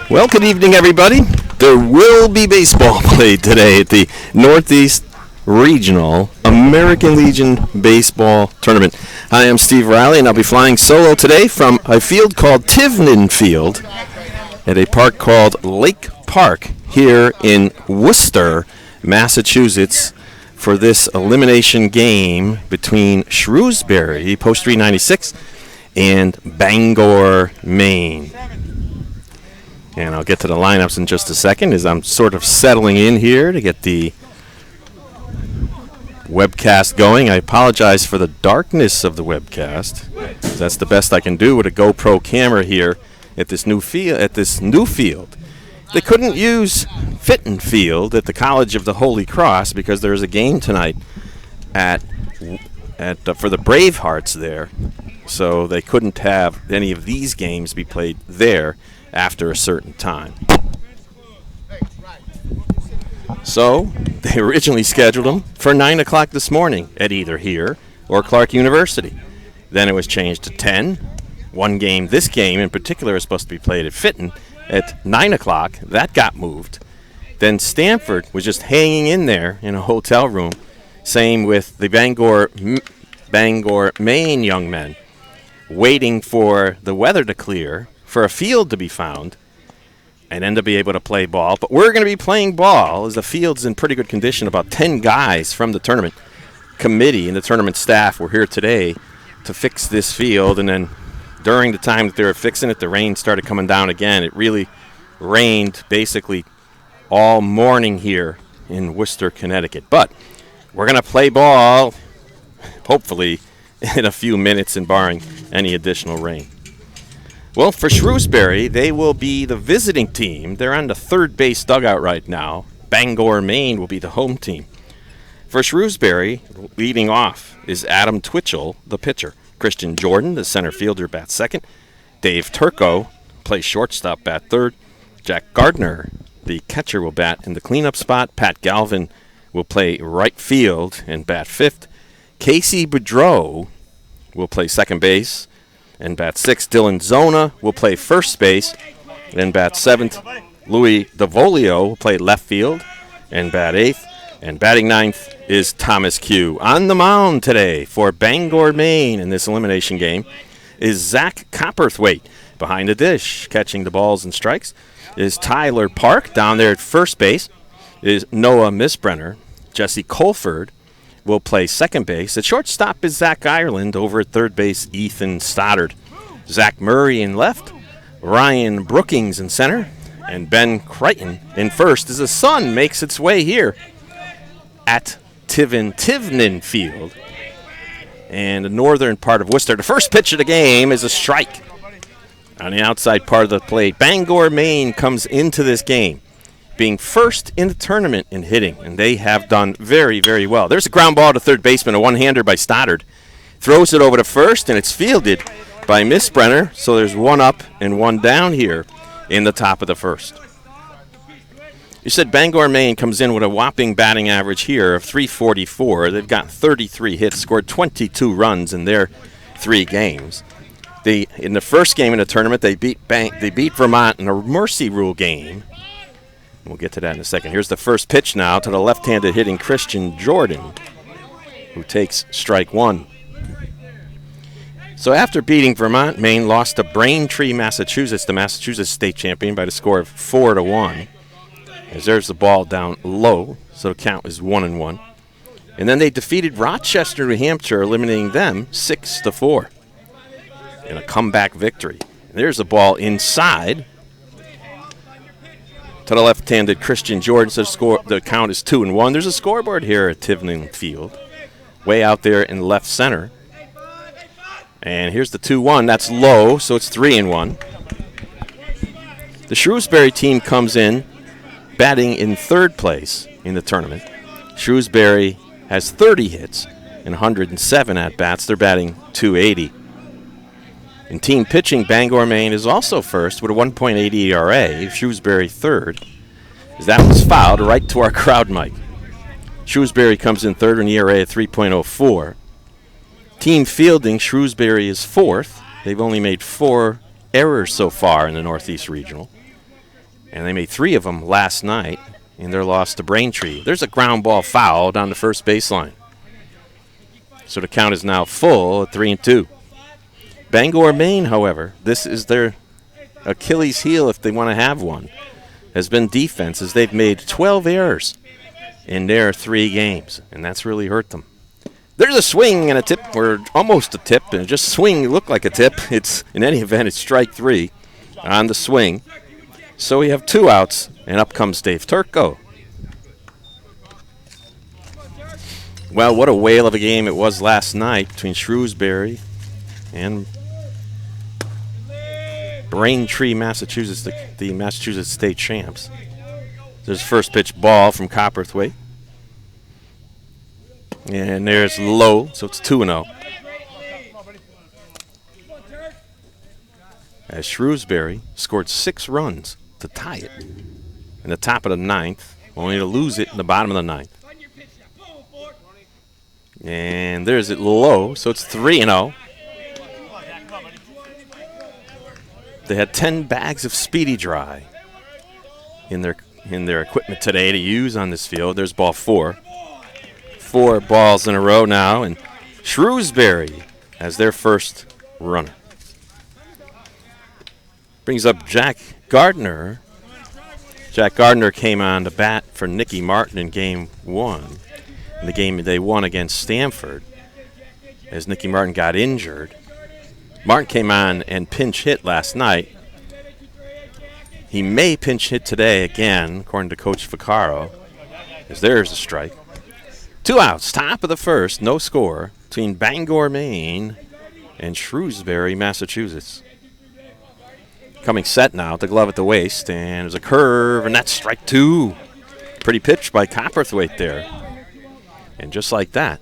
Well, good evening, everybody. There will be baseball played today at the Northeast Regional American Legion Baseball Tournament. Hi, I'm Steve Riley, and I'll be flying solo today from a field called Tivnan Field at a park called Lake Park here in Worcester, Massachusetts, for this elimination game between Shrewsbury, Post 396, and Bangor, Maine. And I'll get to the lineups in just a second as I'm sort of settling in here to get the webcast going. I apologize for the darkness of the webcast. That's the best I can do with a GoPro camera here at this new field. They couldn't use Fitton Field at the College of the Holy Cross because there's a game tonight for the Bravehearts there. So they couldn't have any of these games be played there after a certain time. So they originally scheduled them for 9 o'clock this morning at either here or Clark University. Then it was changed to 10. One game, this game in particular, is supposed to be played at Fitton at 9 o'clock. That got moved. Then Stanford was just hanging in there in a hotel room. Same with the Bangor, Maine young men, waiting for the weather to clear, for a field to be found, and then to be able to play ball. But we're going to be playing ball as the field's in pretty good condition. About 10 guys from the tournament committee and the tournament staff were here today to fix this field. And then during the time that they were fixing it, the rain started coming down again. It really rained basically all morning here in Worcester, Connecticut. But we're going to play ball, hopefully, in a few minutes and barring any additional rain. Well, for Shrewsbury, they will be the visiting team. They're on the third base dugout right now. Bangor, Maine will be the home team. For Shrewsbury, leading off is Adam Twitchell, the pitcher. Christian Jordan, the center fielder, bats second. Dave Turco plays shortstop, bat third. Jack Gardner, the catcher, will bat in the cleanup spot. Pat Galvin will play right field and bat fifth. Casey Boudreau will play second base and bat sixth. Dylan Zona will play first base and bat seventh. Louis DeVolio will play left field and bat eighth. And batting ninth is Thomas Q. On the mound today for Bangor, Maine in this elimination game is Zach Copperthwaite. Behind the dish, catching the balls and strikes, is Tyler Park. Down there at first base is Noah Misbrenner. Jesse Colford will play second base. At shortstop is Zach Ireland. Over at third base, Ethan Stoddard. Zach Murray in left. Ryan Brookings in center. And Ben Crichton in first as the sun makes its way here at Tivnan Field and the northern part of Worcester. The first pitch of the game is a strike on the outside part of the plate. Bangor, Maine comes into this game being first in the tournament in hitting, and they have done very, very well. There's a ground ball to third baseman, a one-hander by Stoddard. Throws it over to first, and it's fielded by Miss Brenner, so there's one up and one down here in the top of the first. You said Bangor, Maine comes in with a whopping batting average here of .344. They've got 33 hits, scored 22 runs in their 3 games. In the first game in the tournament, they beat Vermont in a mercy rule game. We'll get to that in a second. Here's the first pitch now to the left-handed hitting Christian Jordan, who takes strike 1. So after beating Vermont, Maine lost to Braintree, Massachusetts, the Massachusetts state champion, by the score of 4-1. As there's the ball down low, so the count is 1-1. And then they defeated Rochester, New Hampshire, eliminating them 6-4 in a comeback victory. And there's the ball inside to the left-handed Christian Jordan. So the count is 2-1. There's a scoreboard here at Tiverton Field, way out there in left center. And here's the 2-1. That's low, so it's 3-1. The Shrewsbury team comes in batting in third place in the tournament. Shrewsbury has 30 hits and 107 at-bats. They're batting .280. In team pitching, Bangor, Maine is also first with a 1.80 ERA. Shrewsbury third, as that was fouled right to our crowd mic. Shrewsbury comes in third with an ERA of 3.04. Team fielding, Shrewsbury is fourth. They've only made 4 errors so far in the Northeast Regional, and they made 3 of them last night in their loss to Braintree. There's a ground ball foul down the first baseline. So the count is now full at 3-2. Bangor, Maine, however, this is their Achilles heel if they want to have one, has been defense, as they've made 12 errors in their 3 games, and that's really hurt them. There's a swing and a tip, or almost a tip, and just swing looked like a tip. It's, in any event, it's strike 3 on the swing. So we have 2 outs, and up comes Dave Turco. Well, what a whale of a game it was last night between Shrewsbury and Braintree, Massachusetts, the Massachusetts state champs. There's first pitch ball from Copperthwaite. And there's low, so it's 2-0. As Shrewsbury scored 6 runs to tie it in the top of the 9th, only to lose it in the bottom of the 9th. And there's it low, so it's 3-0. They had 10 bags of Speedy Dry in their equipment today to use on this field. There's ball 4. 4 balls in a row now, and Shrewsbury has their first runner. Brings up Jack Gardner. Jack Gardner came on to bat for Nicky Martin in Game 1, in the game they won against Stanford, as Nicky Martin got injured. Martin came on and pinch hit last night. He may pinch hit today again, according to Coach Vaccaro, as there's a strike. 2 outs, top of the first, no score, between Bangor, Maine and Shrewsbury, Massachusetts. Coming set now, the glove at the waist, and there's a curve, and that's strike 2. Pretty pitch by Copperthwaite there. And just like that,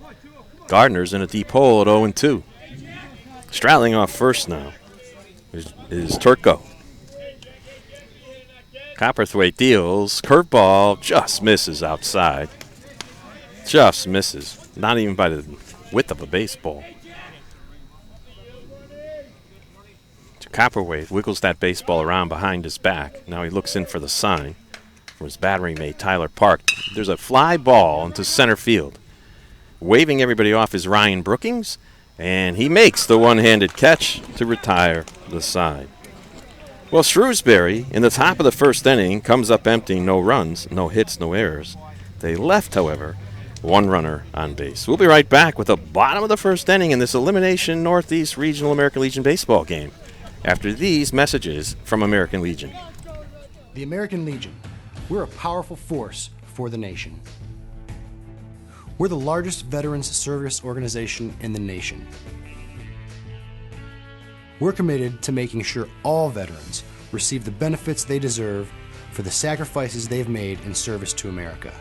Gardner's in a deep hole at 0-2. Straddling off first now is Turco. Copperthwaite deals, curveball, just misses outside. Just misses, not even by the width of a baseball. Copperthwaite wiggles that baseball around behind his back. Now he looks in for the sign from his battery mate, Tyler Park. There's a fly ball into center field. Waving everybody off is Ryan Brookings, and he makes the one-handed catch to retire the side. Well, Shrewsbury, in the top of the first inning, comes up empty, no runs, no hits, no errors. They left, however, 1 runner on base. We'll be right back with the bottom of the first inning in this elimination Northeast Regional American Legion baseball game after these messages from American Legion. The American Legion, we're a powerful force for the nation. We're the largest veterans service organization in the nation. We're committed to making sure all veterans receive the benefits they deserve for the sacrifices they've made in service to America.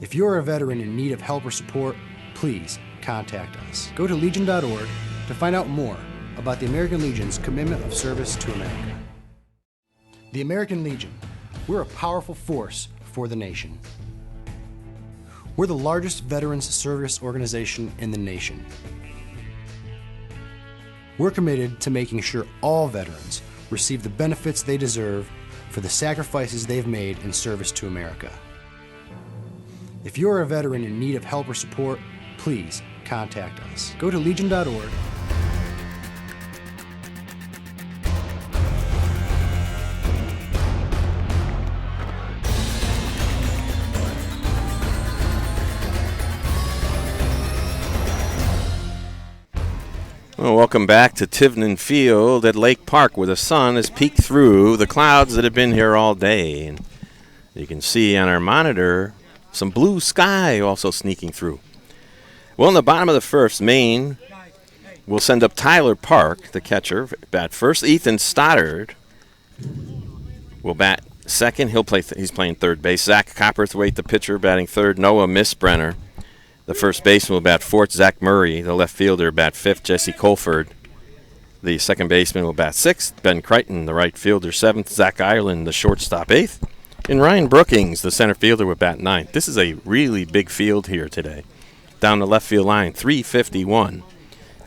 If you're a veteran in need of help or support, please contact us. Go to legion.org to find out more about the American Legion's commitment of service to America. The American Legion, we're a powerful force for the nation. We're the largest veterans service organization in the nation. We're committed to making sure all veterans receive the benefits they deserve for the sacrifices they've made in service to America. If you're a veteran in need of help or support, please contact us. Go to legion.org. Well, welcome back to Tivnan Field at Lake Park, where the sun has peeked through the clouds that have been here all day. And you can see on our monitor some blue sky also sneaking through. Well, in the bottom of the first, Maine will send up Tyler Park, the catcher, bat first. Ethan Stoddard will bat second. He's playing third base. Zach Copperthwaite, the pitcher, batting third. Noah Misbrenner, the first baseman, will bat fourth. Zach Murray, the left fielder, bat fifth. Jesse Colford, the second baseman, will bat sixth. Ben Crichton, the right fielder, seventh. Zach Ireland, the shortstop, eighth. And Ryan Brookings, the center fielder, will bat ninth. This is a really big field here today. Down the left field line, 351.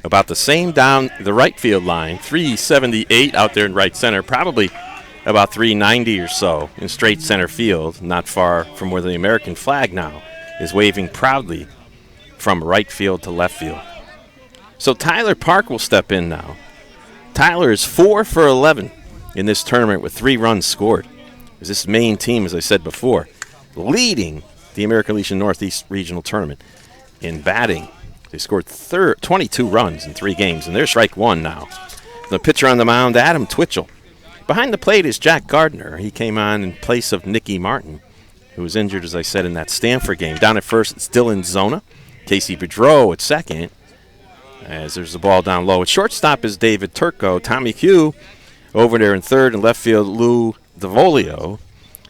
About the same down the right field line, 378 out there in right center. Probably about 390 or so in straight center field, not far from where the American flag now is waving proudly from right field to left field. So Tyler Park will step in now. Tyler is 4 for 11 in this tournament with 3 runs scored. This Maine team, as I said before, leading the American Legion Northeast Regional Tournament in batting. They scored 22 runs in 3 games, and they're strike one now. The pitcher on the mound, Adam Twitchell. Behind the plate is Jack Gardner. He came on in place of Nicky Martin, who was injured, as I said, in that Stanford game. Down at first, it's Dylan Zona. Casey Boudreau at second, as there's the ball down low. At shortstop is David Turco. Tommy Hugh over there in third, and left field Lou DeVolio.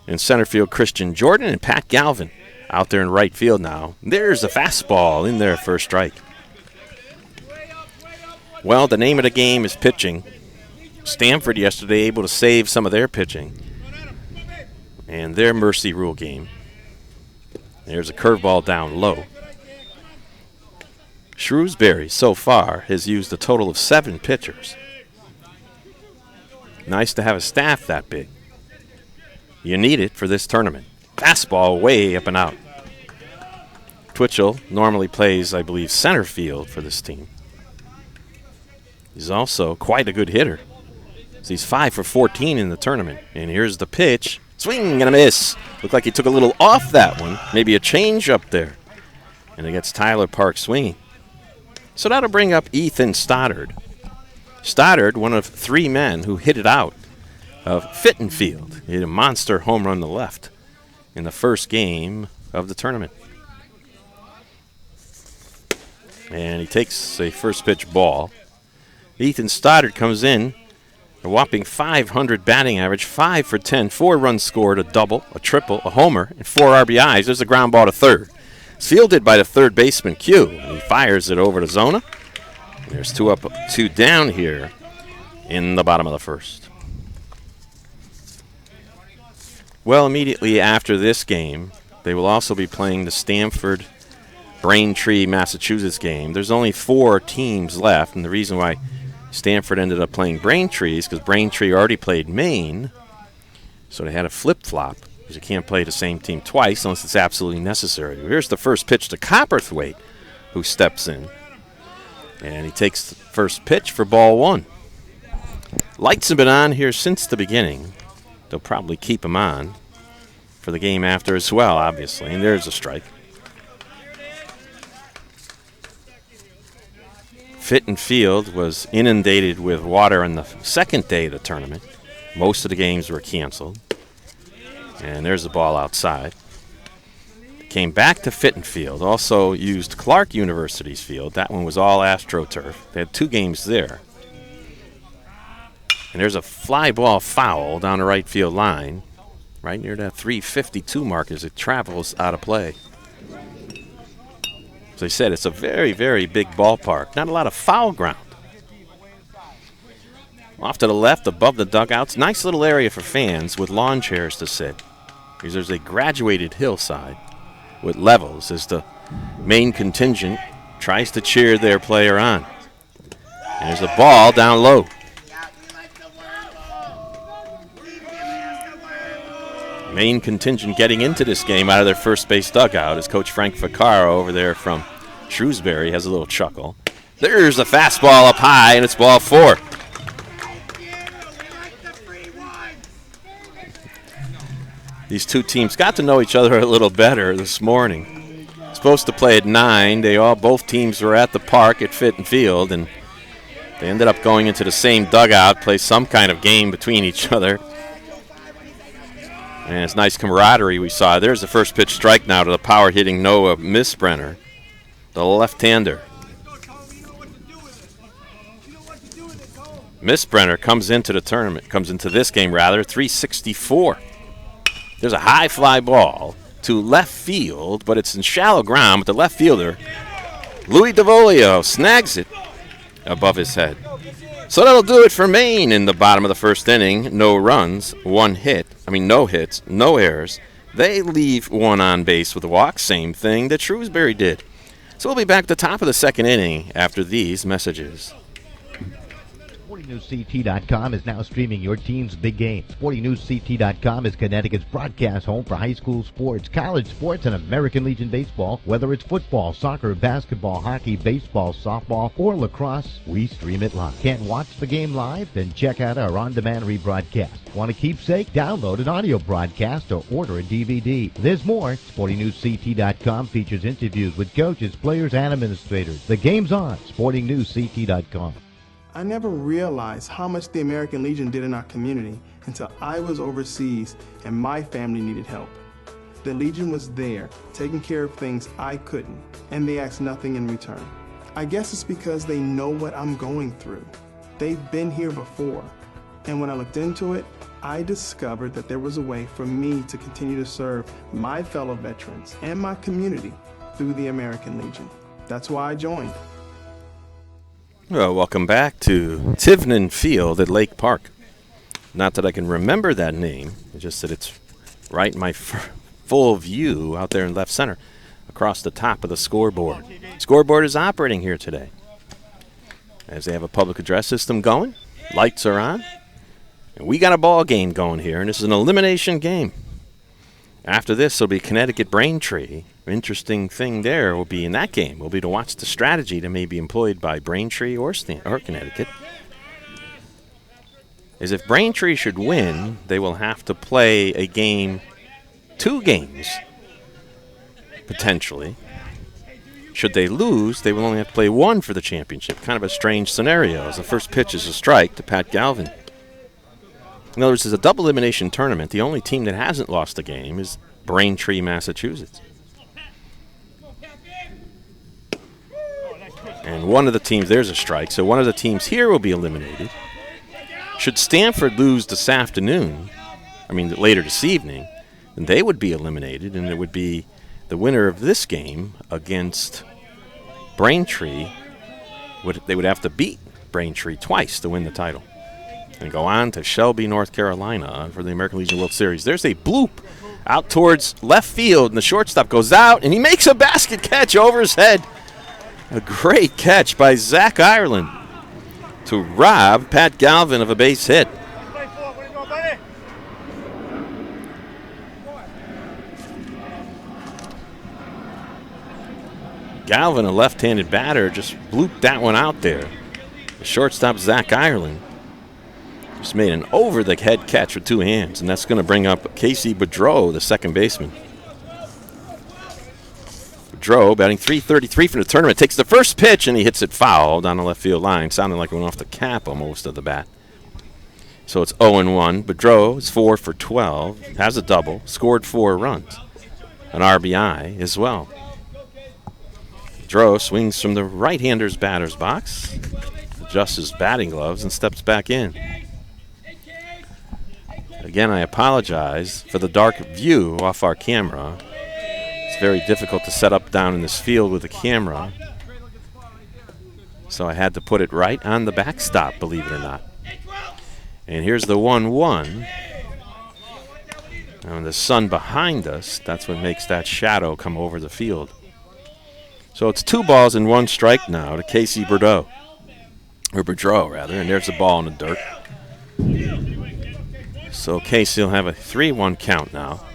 In center field, Christian Jordan, and Pat Galvin out there in right field now. There's a fastball in there for a strike. Well, the name of the game is pitching. Stanford yesterday able to save some of their pitching and their mercy rule game. There's a curveball down low. Shrewsbury so far has used a total of 7 pitchers. Nice to have a staff that big. You need it for this tournament. Fastball way up and out. Twitchell normally plays, I believe, center field for this team. He's also quite a good hitter. So he's 5 for 14 in the tournament. And here's the pitch. Swing and a miss. Looked like he took a little off that one. Maybe a change up there. And it gets Tyler Park swinging. So that'll bring up Ethan Stoddard. Stoddard, one of 3 men who hit it out of Fittenfield. He hit a monster home run to left in the first game of the tournament. And he takes a first pitch ball. Ethan Stoddard comes in, a whopping .500 batting average, 5 for 10, 4 runs scored, a double, a triple, a homer, and 4 RBIs. There's a ground ball to third. It's fielded by the third baseman, Q, and he fires it over to Zona. There's 2 up, 2 down here in the bottom of the first. Well, immediately after this game, they will also be playing the Stanford Braintree, Massachusetts game. There's only 4 teams left, and the reason why Stanford ended up playing Braintree is because Braintree already played Maine, so they had a flip-flop, because you can't play the same team twice unless it's absolutely necessary. Here's the first pitch to Copperthwaite, who steps in, and he takes the first pitch for ball 1. Lights have been on here since the beginning. They'll probably keep him on for the game after as well, obviously, and there's a strike. Fitton Field was inundated with water on the second day of the tournament. Most of the games were canceled. And there's the ball outside. Came back to Fitton Field. Also used Clark University's field. That one was all AstroTurf. They had 2 games there. And there's a fly ball foul down the right field line, right near that 352 mark as it travels out of play. As I said, it's a very, very big ballpark. Not a lot of foul ground. Off to the left, above the dugouts, nice little area for fans with lawn chairs to sit. Because there's a graduated hillside with levels as the main contingent tries to cheer their player on. And there's a ball down low. Main contingent getting into this game out of their first base dugout as Coach Frank Vaccaro over there from Shrewsbury has a little chuckle. There's a fastball up high, and it's ball 4. These two teams got to know each other a little better this morning. Supposed to play at 9. Both teams were at the park at Fitton Field, and they ended up going into the same dugout, play some kind of game between each other. And it's nice camaraderie we saw. There's the first pitch strike now to the power-hitting Noah Misbrenner, the left-hander. Misbrenner comes into this game, 364. There's a high fly ball to left field, but it's in shallow ground, but the left fielder, Louis DeVolio, snags it above his head. So that'll do it for Maine in the bottom of the first inning. No runs, no hits, no errors. They leave one on base with a walk, same thing that Shrewsbury did. So we'll be back at the top of the second inning after these messages. SportingNewsCT.com is now streaming your team's big game. SportingNewsCT.com is Connecticut's broadcast home for high school sports, college sports, and American Legion baseball. Whether it's football, soccer, basketball, hockey, baseball, softball, or lacrosse, we stream it live. Can't watch the game live? Then check out our on-demand rebroadcast. Want a keepsake? Download an audio broadcast or order a DVD. There's more. SportingNewsCT.com features interviews with coaches, players, and administrators. The game's on. SportingNewsCT.com. I never realized how much the American Legion did in our community until I was overseas and my family needed help. The Legion was there, taking care of things I couldn't, and they asked nothing in return. I guess it's because they know what I'm going through. They've been here before, and when I looked into it, I discovered that there was a way for me to continue to serve my fellow veterans and my community through the American Legion. That's why I joined. Well, welcome back to Tivnan Field at Lake Park. Not that I can remember that name, it's just that it's right in my full view out there in left center across the top of the scoreboard. Scoreboard is operating here today as they have a public address system going. Lights are on. And we got a ball game going here, and this is an elimination game. After this, it'll be Connecticut Braintree. Interesting thing there will be in that game will be to watch the strategy that may be employed by Braintree or Connecticut. Is if Braintree should win, they will have to play a game, 2 games, potentially. Should they lose, they will only have to play 1 for the championship. Kind of a strange scenario, as the first pitch is a strike to Pat Galvin. In other words, it's a double elimination tournament. The only team that hasn't lost a game is Braintree, Massachusetts. And one of the teams, there's a strike, so one of the teams here will be eliminated. Should Stanford lose this afternoon, later this evening, then they would be eliminated, and it would be the winner of this game against Braintree. They would have to beat Braintree twice to win the title and go on to Shelby, North Carolina for the American Legion World Series. There's a bloop out towards left field, and the shortstop goes out, and he makes a basket catch over his head. A great catch by Zach Ireland to rob Pat Galvin of a base hit. Galvin, a left-handed batter, just blooped that one out there. The shortstop, Zach Ireland, just made an over-the-head catch with 2 hands, and that's going to bring up Casey Boudreau, the second baseman. Boudreau, batting .333 for the tournament, takes the first pitch, and he hits it foul down the left field line. Sounded like it went off the cap almost of the bat. So it's 0-1. Boudreau is 4 for 12, has a double, scored 4 runs, an RBI as well. Boudreau swings from the right-hander's batter's box, adjusts his batting gloves, and steps back in. Again, I apologize for the dark view off our camera. It's very difficult to set up down in this field with a camera. So I had to put it right on the backstop, believe it or not. And here's the 1-1. And the sun behind us, that's what makes that shadow come over the field. So it's 2 balls and 1 strike now to Casey Boudreau. Or Boudreau, rather. And there's the ball in the dirt. So Casey will have a 3-1 count now.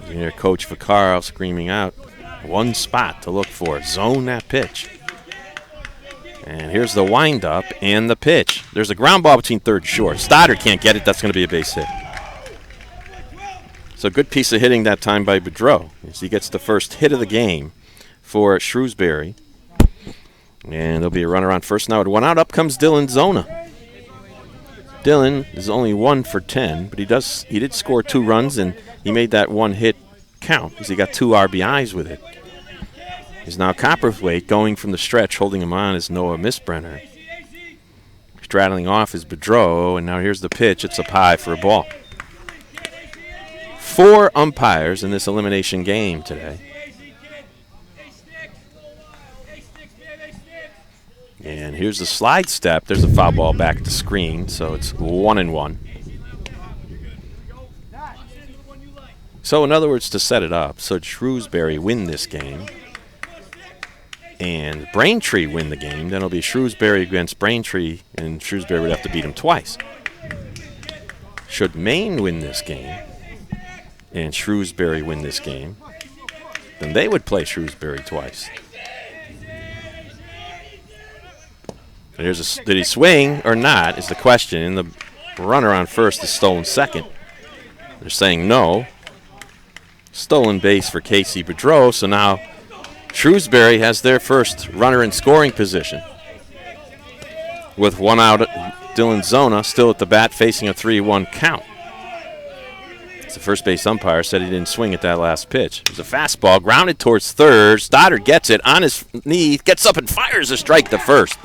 You hear Coach Vaccaro screaming out, 1 spot to look for. Zone that pitch. And here's the windup and the pitch. There's a ground ball between third and short. Stoddard can't get it. That's going to be a base hit. So good piece of hitting that time by Boudreau as he gets the first hit of the game for Shrewsbury. And there'll be a runner on first now. With 1 out, up comes Dylan Zona. Dylan is only 1 for 10, but he did score 2 runs, and he made that 1 hit count because he got 2 RBIs with it. Is now Copperthwaite going from the stretch. Holding him on is Noah Misbrenner. Straddling off is Boudreau, and now here's the pitch. It's up high for a ball. 4 umpires in this elimination game today. And here's the slide step. There's a foul ball back at the screen, so it's 1-1. So in other words, to set it up, so Shrewsbury win this game and Braintree win the game, then it'll be Shrewsbury against Braintree, and Shrewsbury would have to beat them twice. Should Maine win this game and Shrewsbury win this game, then they would play Shrewsbury twice. And did he swing or not is the question, and the runner on first is stolen second. They're saying no. Stolen base for Casey Boudreau, so now Shrewsbury has their first runner in scoring position. With 1 out, Dylan Zona still at the bat facing a 3-1 count. The first base umpire said he didn't swing at that last pitch. It was a fastball grounded towards third. Stoddard gets it on his knee, gets up and fires a strike to first.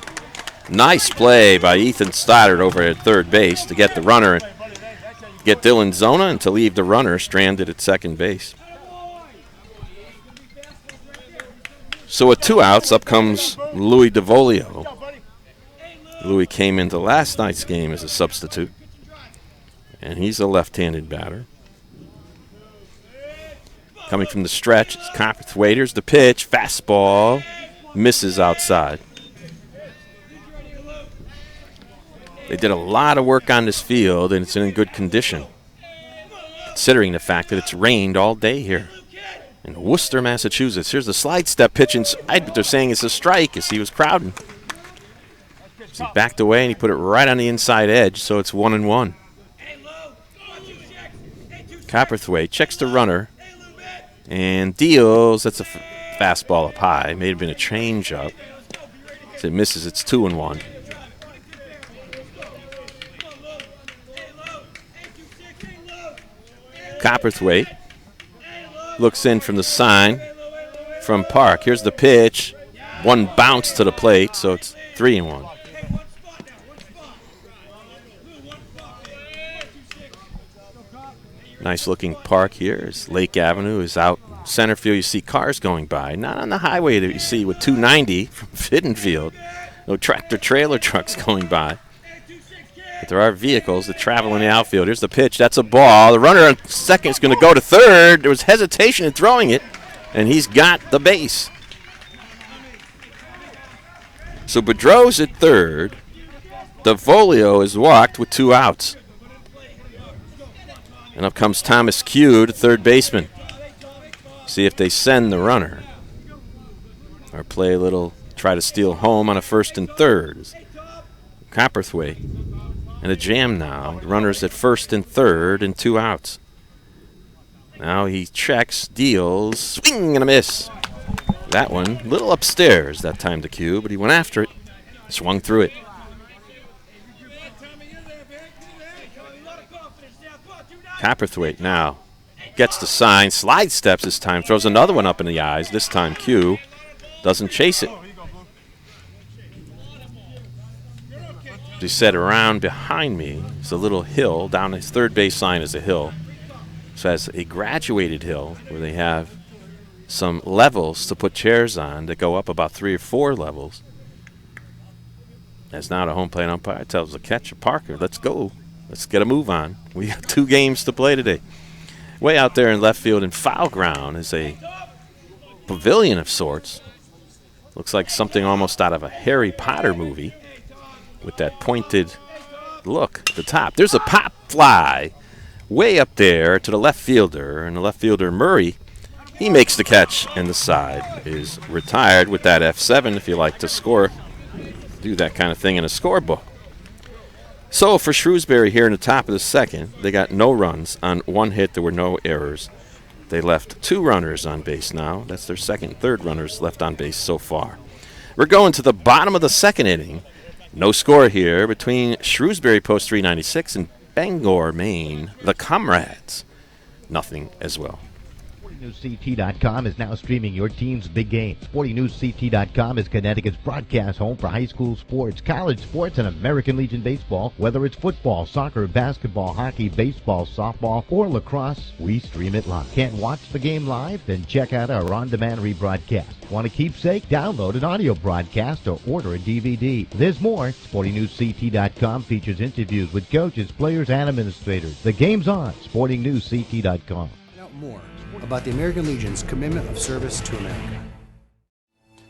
Nice play by Ethan Stoddard over at third base to get the runner and get Dylan Zona and to leave the runner stranded at second base. So with 2 outs, up comes Louis DeVolio. Louis came into last night's game as a substitute, and he's a left-handed batter. Coming from the stretch, it's Copperthwaite. Here's the pitch, fastball, misses outside. They did a lot of work on this field, and it's in good condition, considering the fact that it's rained all day here in Worcester, Massachusetts. Here's the slide step pitch inside, but they're saying it's a strike as he was crowding. So he backed away, and he put it right on the inside edge, so it's 1-1. Copperthwaite checks the runner and deals. That's a fastball up high. May have been a change-up. As it misses, it's 2-1. Copperthwaite looks in from the sign from Park. Here's the pitch. 1 bounce to the plate, so it's 3-1. Nice looking park here. As Lake Avenue is out center field. You see cars going by. Not on the highway that you see with 290 from Fittenfield. No tractor trailer trucks going by. But there are vehicles that travel in the outfield. Here's the pitch. That's a ball. The runner on second is going to go to third. There was hesitation in throwing it, and he's got the base. So Boudreau's at third. DeVolio is walked with 2 outs. And up comes Thomas Q, the third baseman. See if they send the runner or play a little, try to steal home on a first and third. Copperthwaite. And a jam now. The runner's at first and third and 2 outs. Now he checks, deals, swing and a miss. That one, a little upstairs that time to Q, but he went after it, swung through it. Copperthwaite now gets the sign, slide steps this time, throws another one up in the eyes. This time Q doesn't chase it. They said around behind me is a little hill. Down his third base line is a hill. So it's a graduated hill where they have some levels to put chairs on that go up about 3 or 4 levels. As now the home plate umpire tells the catcher, Parker, let's go. Let's get a move on. We have 2 games to play today. Way out there in left field in foul ground is a pavilion of sorts. Looks like something almost out of a Harry Potter movie with that pointed look at the top. There's a pop fly way up there to the left fielder, and the left fielder, Murray, he makes the catch, and the side is retired with that F7 if you like to score. Do that kind of thing in a scorebook. So for Shrewsbury here in the top of the second, they got no runs on 1 hit. There were no errors. They left 2 runners on base now. That's their second and third runners left on base so far. We're going to the bottom of the second inning. No score here between Shrewsbury Post 396 and Bangor, Maine, the Comrades. Nothing as well. SportingNewsCT.com is now streaming your team's big game. SportingNewsCT.com is Connecticut's broadcast home for high school sports, college sports, and American Legion baseball. Whether it's football, soccer, basketball, hockey, baseball, softball, or lacrosse, we stream it live. Can't watch the game live? Then check out our on-demand rebroadcast. Want a keepsake? Download an audio broadcast or order a DVD. There's more. SportingNewsCT.com features interviews with coaches, players, and administrators. The game's on. SportingNewsCT.com. Find out more about the American Legion's commitment of service to America.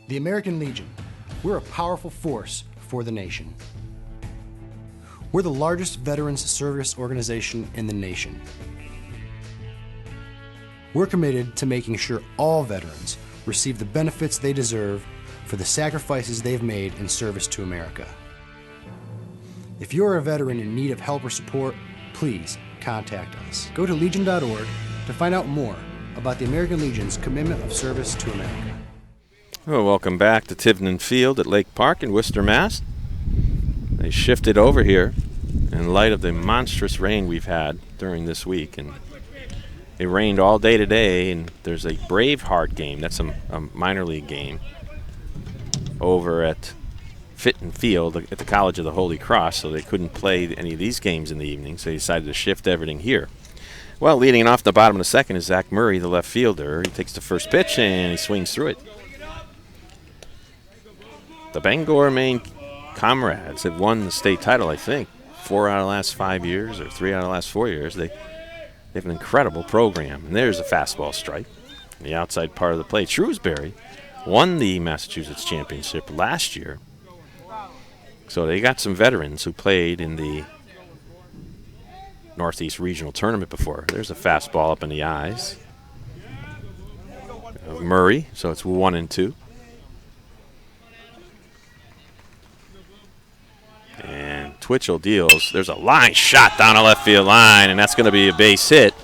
The American Legion, we're a powerful force for the nation. We're the largest veterans service organization in the nation. We're committed to making sure all veterans receive the benefits they deserve for the sacrifices they've made in service to America. If you're a veteran in need of help or support, please contact us. Go to legion.org to find out more about the American Legion's commitment of service to America. Well, welcome back to Tivnan Field at Lake Park in Worcester, Mass. They shifted over here in light of the monstrous rain we've had during this week. And it rained all day today, and there's a Braveheart game. That's a minor league game over at Fitton Field at the College of the Holy Cross, so they couldn't play any of these games in the evening, so they decided to shift everything here. Well, leading off the bottom of the second is Zach Murray, the left fielder. He takes the first pitch and he swings through it. The Bangor, Maine Comrades have won the state title, I think, 4 out of the last 5 years or 3 out of the last 4 years. They have an incredible program. And there's a fastball strike in the outside part of the plate. Shrewsbury won the Massachusetts Championship last year. So they got some veterans who played in the Northeast Regional Tournament before. There's a fastball up in the eyes of Murray, so it's 1-2. And Twitchell deals. There's a line shot down the left field line, and that's going to be a base hit.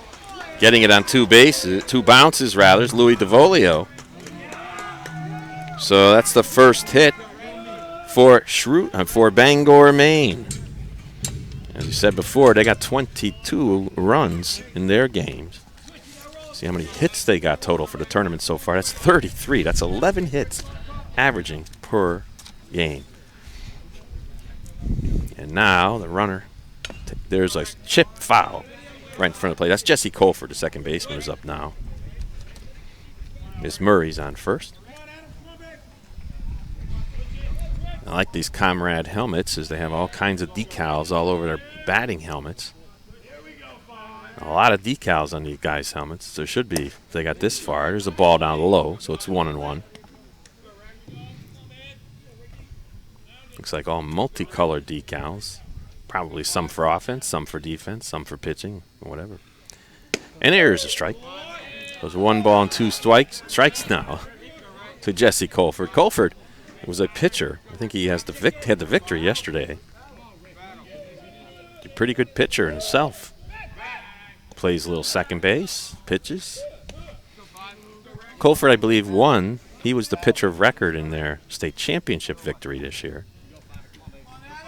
Getting it on 2 bounces rather, is Louis DeVolio. So that's the first hit for Bangor, Maine. As you said before, they got 22 runs in their games. See how many hits they got total for the tournament so far. That's 33. That's 11 hits averaging per game. And now the runner, there's a chip foul right in front of the plate. That's Jesse Colford, the second baseman, is up now. Miss Murray's on first. I like these Comrade helmets as they have all kinds of decals all over their batting helmets. A lot of decals on these guys' helmets. There should be if they got this far. There's a ball down low, so it's 1-1. Looks like all multicolored decals. Probably some for offense, some for defense, some for pitching, or whatever. And there's a strike. There's 1 ball and 2 strikes now to Jesse Colford. Colford was a pitcher. I think he has had the victory yesterday. A pretty good pitcher himself. Plays a little second base, pitches. Colford, I believe, won. He was the pitcher of record in their state championship victory this year.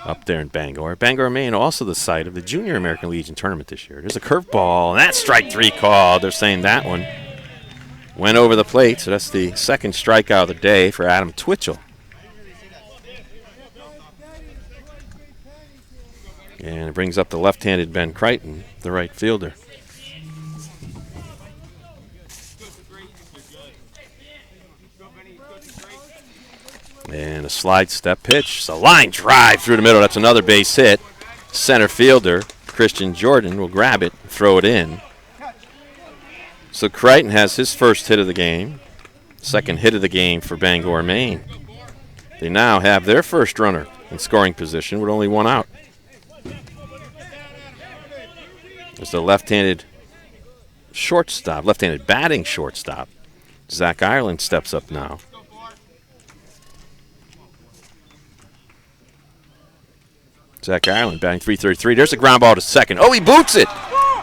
Up there in Bangor. Bangor, Maine, also the site of the Junior American Legion tournament this year. There's a curveball, and that's strike 3 called. They're saying that one went over the plate, so that's the second strikeout of the day for Adam Twitchell. And it brings up the left-handed Ben Crichton, the right fielder. And a slide step pitch. It's a line drive through the middle. That's another base hit. Center fielder, Christian Jordan, will grab it and throw it in. So Crichton has his first hit of the game. Second hit of the game for Bangor, Maine. They now have their first runner in scoring position with only one out. It's the left-handed shortstop, left-handed batting shortstop. Zach Ireland steps up now. Zach Ireland batting .333. There's a ground ball to second. Oh, he boots it.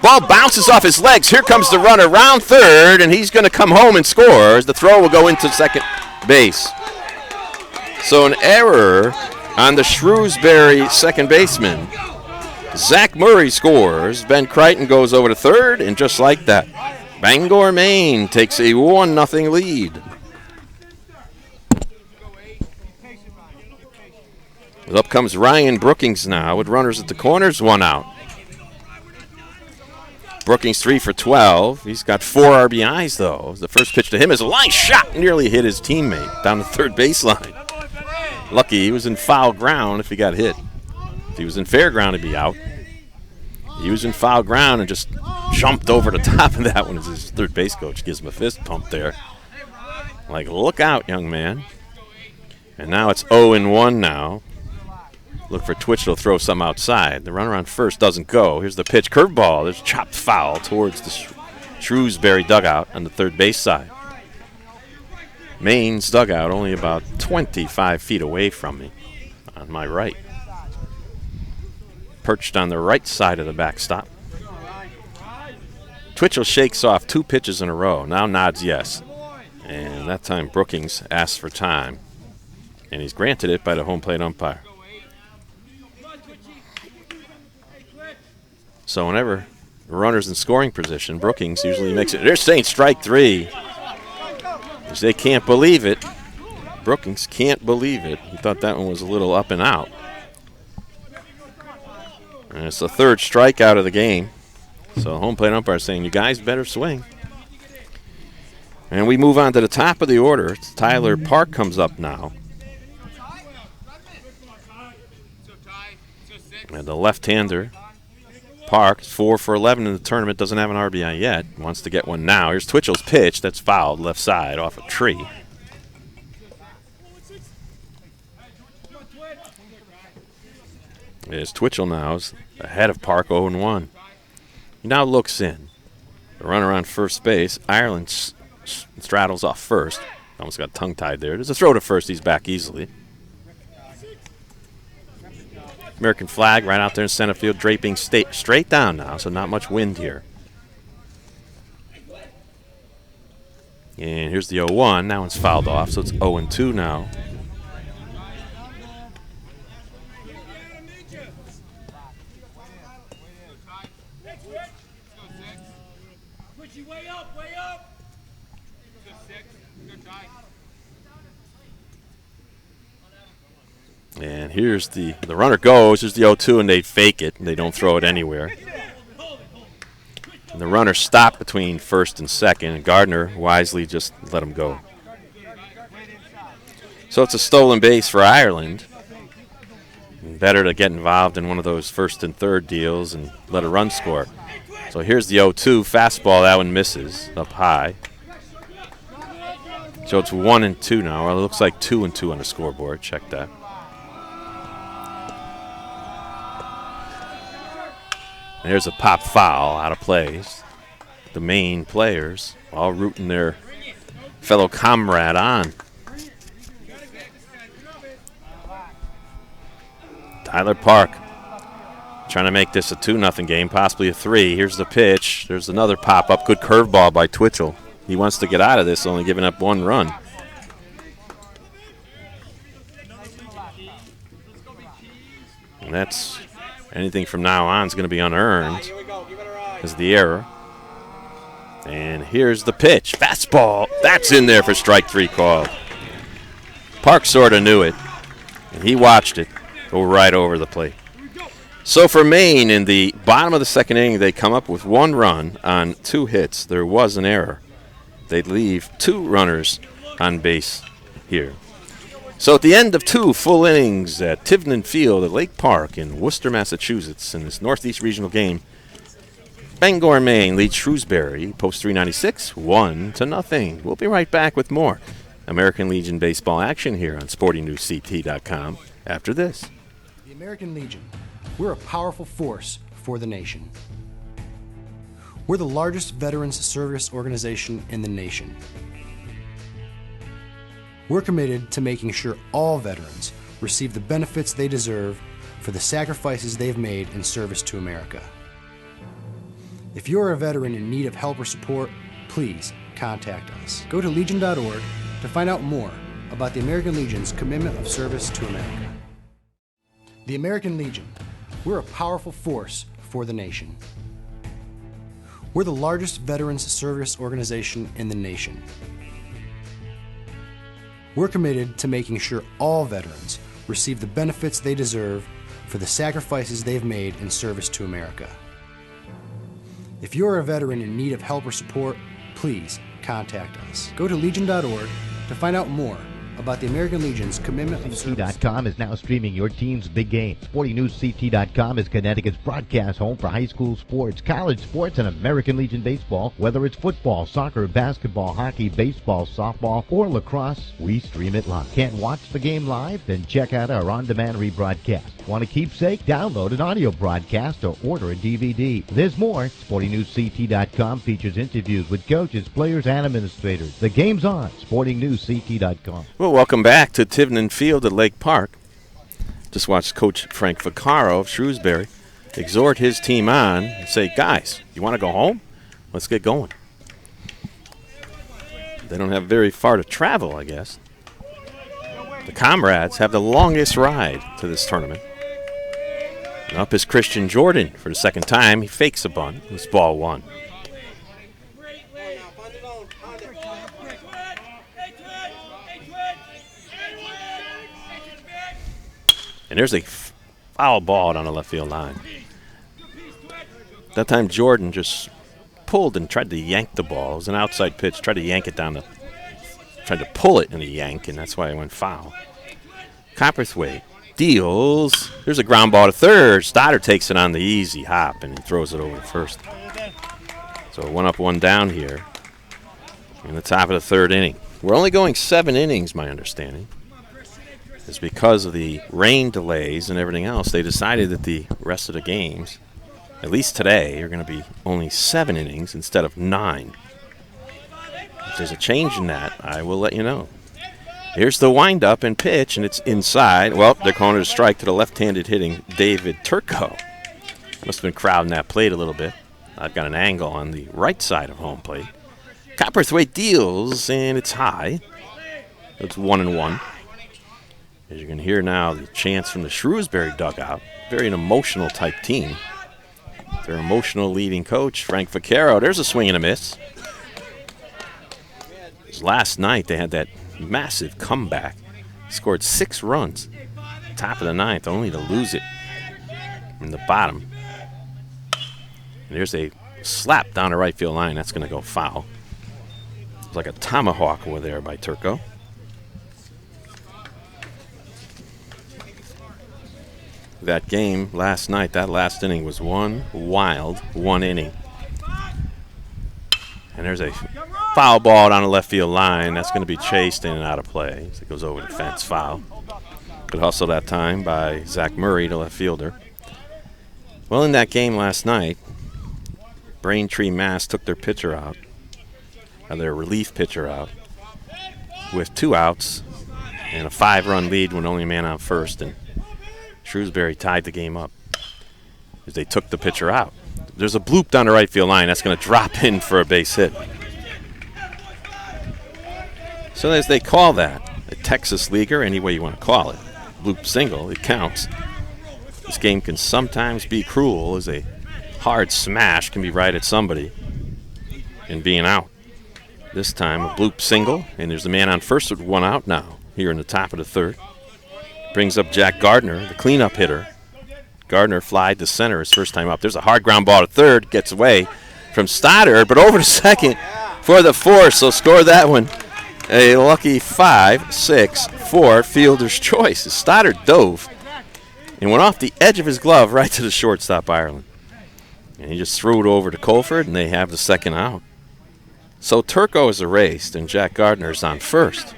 Ball bounces off his legs. Here comes the runner round third, and he's going to come home and score as the throw will go into second base. So an error on the Shrewsbury second baseman. Zach Murray scores. Ben Crichton goes over to third, and just like that, Bangor, Maine takes a 1-0 lead. Up comes Ryan Brookings now with runners at the corners, one out. Brookings 3 for 12. He's got 4 RBIs, though. The first pitch to him is a line shot, nearly hit his teammate down the third baseline. Lucky he was in foul ground if he got hit. If he was in fair ground, he'd be out. He was in foul ground and just jumped over the top of that one as his third base coach gives him a fist pump there. Like, look out, young man. And now it's 0-1 now. Look for Twitchell to throw some outside. The runner on first doesn't go. Here's the pitch. Curveball. There's a chopped foul towards the Shrewsbury dugout on the third base side. Maine's dugout only about 25 feet away from me on my right. Perched on the right side of the backstop. Twitchell shakes off 2 pitches in a row. Now nods yes. And that time Brookings asks for time. And he's granted it by the home plate umpire. So whenever the runner's in scoring position, Brookings usually makes it. They're saying strike 3. Because they can't believe it. Brookings can't believe it. He thought that one was a little up and out. And it's the third strikeout of the game. So the home plate umpire is saying, you guys better swing. And we move on to the top of the order. Tyler Park comes up now. And the left-hander, Park, is 4 for 11 in the tournament, doesn't have an RBI yet. Wants to get one now. Here's Twitchell's pitch. That's fouled left side off a tree. It's Twitchell now is ahead of Park 0-1. He now looks in. The runner on first base. Ireland straddles off first. Almost got tongue-tied there. There's a throw to first. He's back easily. American flag right out there in center field, draping straight down now, so not much wind here. And here's the 0-1. That one's fouled off, so it's 0-2 now. And here's the runner goes. Here's the 0-2, and they fake it, and they don't throw it anywhere. And the runner stopped between first and second, and Gardner wisely just let him go. So it's a stolen base for Ireland. And better to get involved in one of those first and third deals and let a run score. So here's the 0-2 fastball. That one misses up high. So it's 1-2 now. Well, it looks like 2-2 on the scoreboard. Check that. And here's a pop foul out of place. The Maine players all rooting their fellow comrade on. Tyler Park trying to make this a 2-0 game, possibly a 3. Here's the pitch. There's another pop-up. Good curveball by Twitchell. He wants to get out of this, only giving up 1 run. And that's anything from now on is going to be unearned as the error. And here's the pitch. Fastball. That's in there for strike 3 call. Park sort of knew it, and he watched it go right over the plate. So for Maine, in the bottom of the second inning, they come up with 1 run on 2 hits. There was an error. They'd leave 2 runners on base here. So at the end of 2 full innings at Tivnan Field at Lake Park in Worcester, Massachusetts, in this Northeast Regional game, Bangor, Maine leads Shrewsbury, post 396, 1-0. We'll be right back with more American Legion baseball action here on SportingNewsCT.com after this. The American Legion. We're a powerful force for the nation. We're the largest veterans service organization in the nation. We're committed to making sure all veterans receive the benefits they deserve for the sacrifices they've made in service to America. If you're a veteran in need of help or support, please contact us. Go to legion.org to find out more about the American Legion's commitment of service to America. The American Legion. We're a powerful force for the nation. We're the largest veterans service organization in the nation. We're committed to making sure all veterans receive the benefits they deserve for the sacrifices they've made in service to America. If you're a veteran in need of help or support, please contact us. Go to legion.org to find out more about the American Legion's commitment of service. SportingNewsCT.com is now streaming your team's big game. SportingNewsCT.com is Connecticut's broadcast home for high school sports, college sports, and American Legion baseball. Whether it's football, soccer, basketball, hockey, baseball, softball, or lacrosse, we stream it live. Can't watch the game live? Then check out our on-demand rebroadcast. Want a keepsake? Download an audio broadcast or order a DVD. There's more. SportingNewsCT.com features interviews with coaches, players, and administrators. The game's on. SportingNewsCT.com. Well, welcome back to Tivnan Field at Lake Park. Just watched Coach Frank Vaccaro of Shrewsbury exhort his team on and say, guys, you want to go home? Let's get going. They don't have very far to travel, I guess. The Comrades have the longest ride to this tournament. And up is Christian Jordan for the second time. He fakes a bunt. It's ball 1. And there's a foul ball down the left field line. That time Jordan just pulled and tried to yank the ball. It was an outside pitch. Tried to yank it down tried to pull it in a yank, and that's why it went foul. Copperthwaite deals. There's a ground ball to third. Stoddard takes it on the easy hop, and he throws it over to first. So 1 up, 1 down here in the top of the 3rd inning. We're only going 7 innings, my understanding. It's because of the rain delays and everything else. They decided that the rest of the games, at least today, are going to be only 7 innings instead of 9. If there's a change in that, I will let you know. Here's the windup and pitch, and it's inside. Well, they're calling it a strike to the left-handed hitting David Turco. Must have been crowding that plate a little bit. I've got an angle on the right side of home plate. Copperthwaite deals, and it's high. It's 1-1. As you can hear now, the chants from the Shrewsbury dugout. Very an emotional type team. Their emotional leading coach, Frank Vaccaro. There's a swing and a miss. Last night they had that massive comeback. Scored 6 runs. Top of the 9th, only to lose it in the bottom. And there's a slap down the right field line. That's going to go foul. It's like a tomahawk over there by Turco. That game last night, that last inning was one wild 1 inning. And there's a foul ball down the left field line. That's going to be chased in and out of play. So it goes over the fence, foul. Good hustle that time by Zach Murray, the left fielder. Well, in that game last night, Braintree Mass took their pitcher out, their relief pitcher out, with 2 outs and a 5-run lead with only a man on first. And Shrewsbury tied the game up as they took the pitcher out. There's a bloop down the right field line. That's going to drop in for a base hit. So as they call that, a Texas leaguer, any way you want to call it, bloop single, it counts. This game can sometimes be cruel as a hard smash can be right at somebody and being out. This time a bloop single, and there's a man on first with 1 out now here in the top of the 3rd. Brings up Jack Gardner, the cleanup hitter. Gardner flied to center his first time up. There's a hard ground ball to third. Gets away from Stoddard, but over to second for the force. So score that one. A lucky 5-6-4 fielder's choice. Stoddard dove and went off the edge of his glove right to the shortstop, Ireland. And he just threw it over to Colford, and they have the second out. So Turco is erased, and Jack Gardner is on first.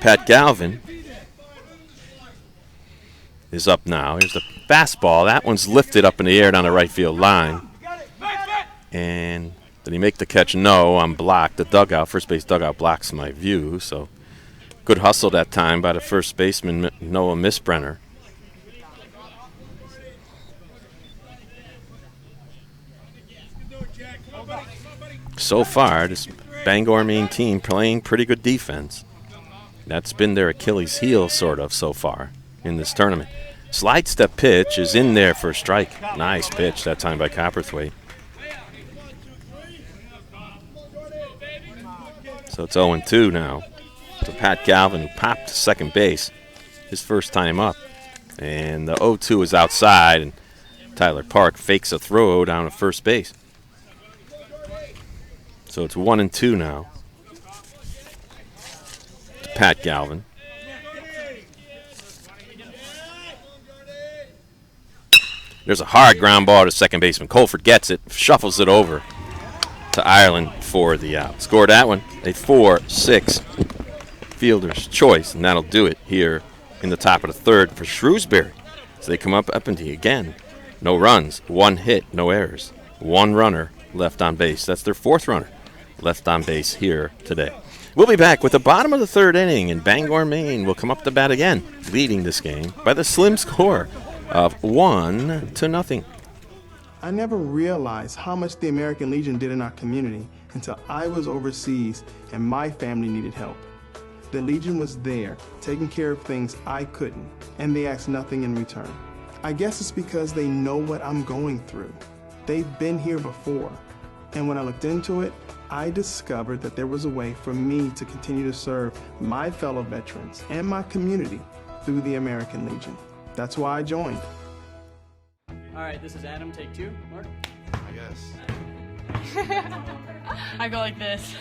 Pat Galvin is up now. Here's the fastball. That one's lifted up in the air down the right field line. And did he make the catch? No, I'm blocked. The dugout, first base dugout, blocks my view. So good hustle that time by the first baseman, Noah Misbrenner. So far, this Bangor Maine team playing pretty good defense. That's been their Achilles heel, sort of, so far in this tournament. Slide step pitch is in there for a strike. Nice pitch that time by Copperthwaite. So it's 0-2 now to Pat Galvin, who popped to second base his first time up. And the 0-2 is outside, and Tyler Park fakes a throw down to first base. So it's 1-2 now to Pat Galvin. There's a hard ground ball to second baseman. Colford gets it, shuffles it over to Ireland for the out. Scored that one, a 4-6 fielder's choice, and that'll do it here in the top of the third for Shrewsbury. So they come up empty again. No runs, one hit, no errors. One runner left on base. That's their fourth runner left on base here today. We'll be back with the bottom of the third inning, and Bangor, Maine will come up to bat again, leading this game by the slim score of 1-0. I never realized how much the American Legion did in our community until I was overseas and my family needed help. The Legion was there, taking care of things I couldn't, and they asked nothing in return. I guess it's because they know what I'm going through. They've been here before, and when I looked into it, I discovered that there was a way for me to continue to serve my fellow veterans and my community through the American Legion. That's why I joined. All right, this is Adam, take two. Mark? I guess. I go like this.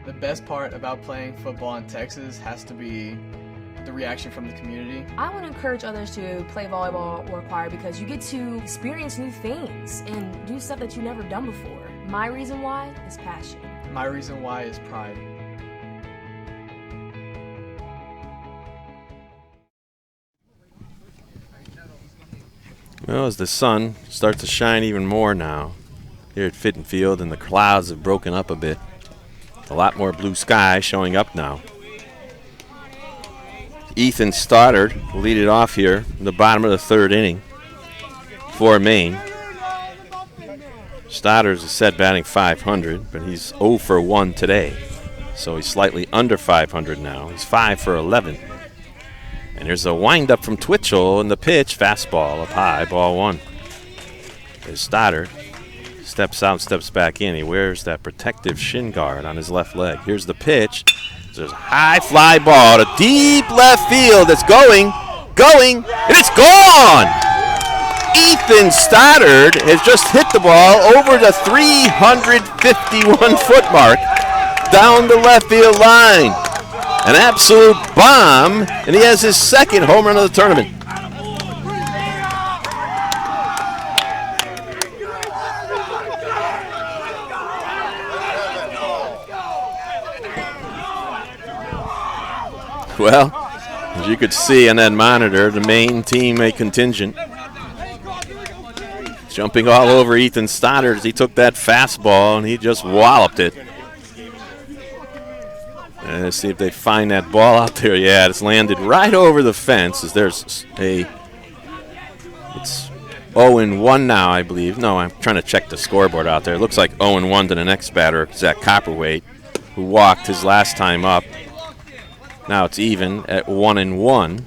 The best part about playing football in Texas has to be the reaction from the community. I want to encourage others to play volleyball or choir because you get to experience new things and do stuff that you've never done before. My reason why is passion. My reason why is pride. Well, as the sun starts to shine even more now here at Fitton Field, and the clouds have broken up a bit. A lot more blue sky showing up now. Ethan Stoddard will lead it off here in the bottom of the third inning for Maine. Stoddard's set batting .500, but he's 0 for 1 today. So he's slightly under .500 now. He's 5 for 11. And there's a windup from Twitchell, and the pitch, fastball up high, ball one. As Stoddard steps out, steps back in. He wears that protective shin guard on his left leg. Here's the pitch. There's a high fly ball to deep left field. It's going, and it's gone! Ethan Stoddard has just hit the ball over the 351-foot mark down the left field line. An absolute bomb, and he has his second home run of the tournament. Well, as you could see on that monitor, the Maine team, a contingent, jumping all over Ethan Stoddard as he took that fastball and he just walloped it. And let's see if they find that ball out there. Yeah, it's landed right over the fence. As there's it's 0-1 now, I believe. No, I'm trying to check the scoreboard out there. It looks like 0-1 to the next batter, Zach Copperwaite, who walked his last time up. Now it's even at 1-1.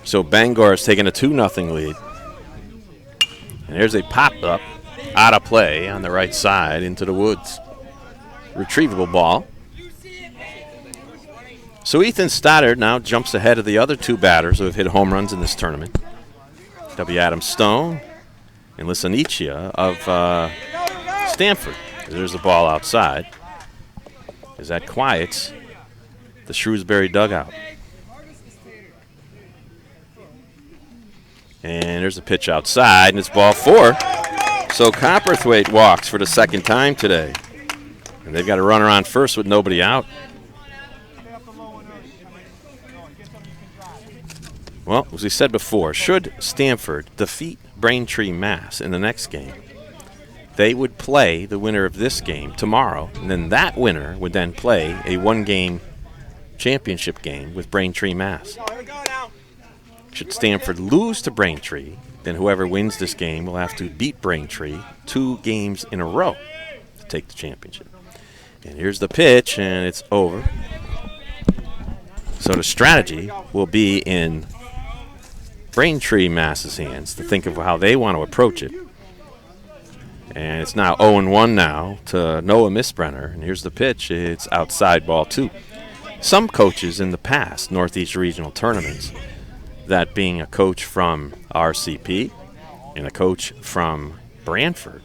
So Bangor is taking a 2-0 lead. And here's a pop-up out of play on the right side into the woods. retrievable ball. So Ethan Stoddard now jumps ahead of the other two batters who have hit home runs in this tournament. W. Adam Stone and Lisanichia of Stanford. There's the ball outside. As that quiets the Shrewsbury dugout. And there's a pitch outside, and it's ball 4. So Copperthwaite walks for the second time today. And they've got a runner on first with nobody out. Well, as we said before, should Stanford defeat Braintree, Mass. in the next game, they would play the winner of this game tomorrow, and then that winner would then play a one-game championship game with Braintree, Mass. Should Stanford lose to Braintree, then whoever wins this game will have to beat Braintree 2 games in a row to take the championship. And here's the pitch, and it's over. So the strategy will be in Braintree, Mass's hands to think of how they want to approach it. And it's now 0-1 now to Noah Misbrenner. And here's the pitch. It's outside, ball 2. Some coaches in the past, Northeast Regional tournaments, that being a coach from RCP and a coach from Brantford,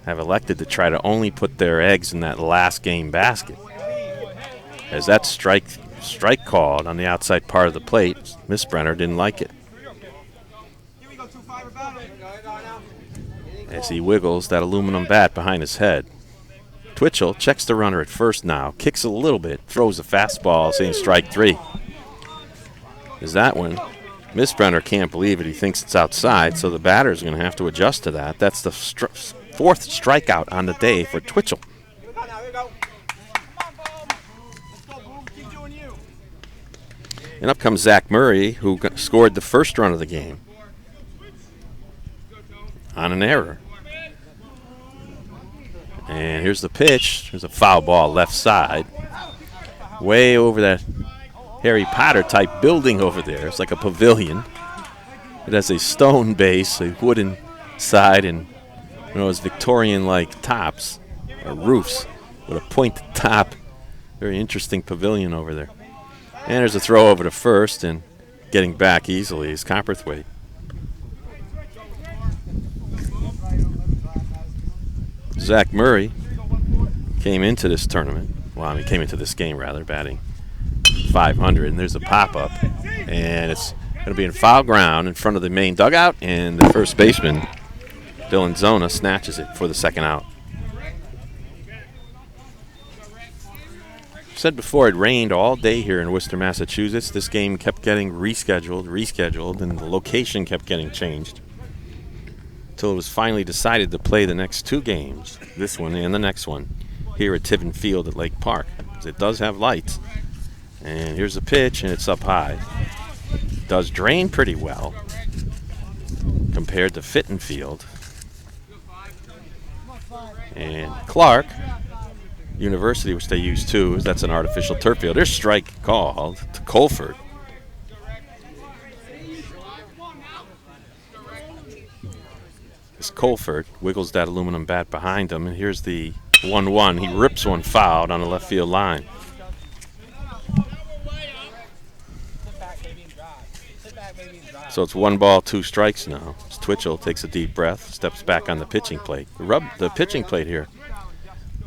have elected to try to only put their eggs in that last game basket. As that strike called on the outside part of the plate, Misbrenner didn't like it. As he wiggles that aluminum bat behind his head. Twitchell checks the runner at first now, kicks a little bit, throws a fastball, saying strike 3. Is that one? Misbrenner can't believe it. He thinks it's outside, so the batter's going to have to adjust to that. That's the 4th strikeout on the day for Twitchell. And up comes Zach Murray, who scored the first run of the game on an error. And here's the pitch. There's a foul ball left side. Way over that Harry Potter type building over there. It's like a pavilion. It has a stone base, a wooden side, and those Victorian-like tops or roofs with a pointed top. Very interesting pavilion over there. And there's a throw over to first, and getting back easily is Copperthwaite. Zach Murray came into this tournament. Well, he came into this game, rather, batting .500, and there's a pop-up. And it's going to be in foul ground in front of the main dugout, and the first baseman, Dylan Zona, snatches it for the second out. Said before, it rained all day here in Worcester, Massachusetts. This game kept getting rescheduled, and the location kept getting changed until it was finally decided to play the next 2 games, this one and the next one, here at Tiven Field at Lake Park, because it does have lights. And here's the pitch, and it's up high. It does drain pretty well compared to Fitton Field. And Clark University, which they use too, that's an artificial turf field. There's strike called to Colford. As Colford wiggles that aluminum bat behind him, and here's the 1-1. He rips one fouled on the left field line. So it's 1 ball, 2 strikes now. As Twitchell takes a deep breath, steps back on the pitching plate. The pitching plate here,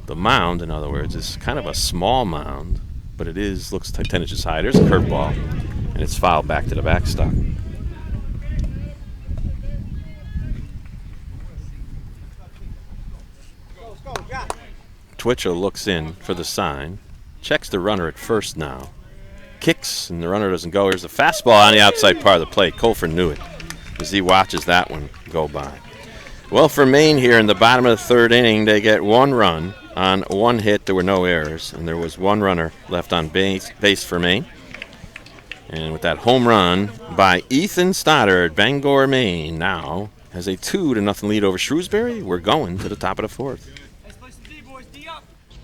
the mound, in other words, is kind of a small mound, but it looks like 10 inches high. There's a curveball, and it's fouled back to the backstop. Twitchell looks in for the sign, checks the runner at first now, kicks, and the runner doesn't go. Here's a fastball on the outside part of the plate. Colford knew it as he watches that one go by. Well, for Maine here in the bottom of the 3rd inning, they get 1 run on 1 hit. There were no errors, and there was 1 runner left on base for Maine. And with that home run by Ethan Stoddard, Bangor, Maine now has a 2-0 lead over Shrewsbury. We're going to the top of the 4th.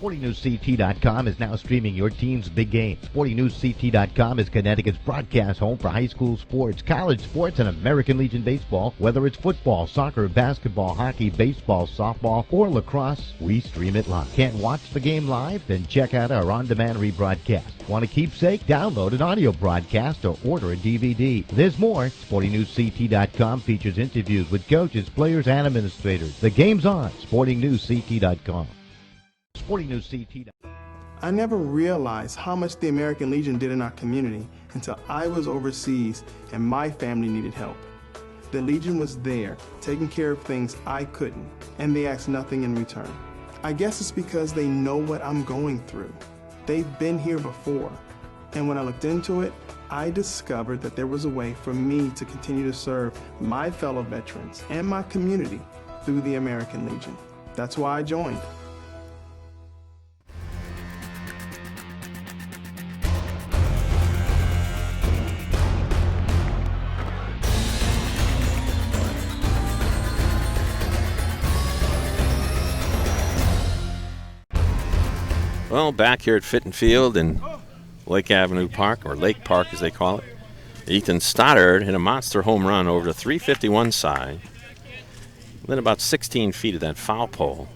SportingNewsCT.com is now streaming your team's big game. SportingNewsCT.com is Connecticut's broadcast home for high school sports, college sports, and American Legion baseball. Whether it's football, soccer, basketball, hockey, baseball, softball, or lacrosse, we stream it live. Can't watch the game live? Then check out our on-demand rebroadcast. Want a keepsake? Download an audio broadcast or order a DVD. There's more. SportingNewsCT.com features interviews with coaches, players, and administrators. The game's on. SportingNewsCT.com. SportingNewsCT.com. I never realized how much the American Legion did in our community until I was overseas and my family needed help. The Legion was there, taking care of things I couldn't, and they asked nothing in return. I guess it's because they know what I'm going through. They've been here before, and when I looked into it, I discovered that there was a way for me to continue to serve my fellow veterans and my community through the American Legion. That's why I joined. Well, back here at Fitton Field in Lake Avenue Park, or Lake Park as they call it, Ethan Stoddard hit a monster home run over the 351 side, within about 16 feet of that foul pole.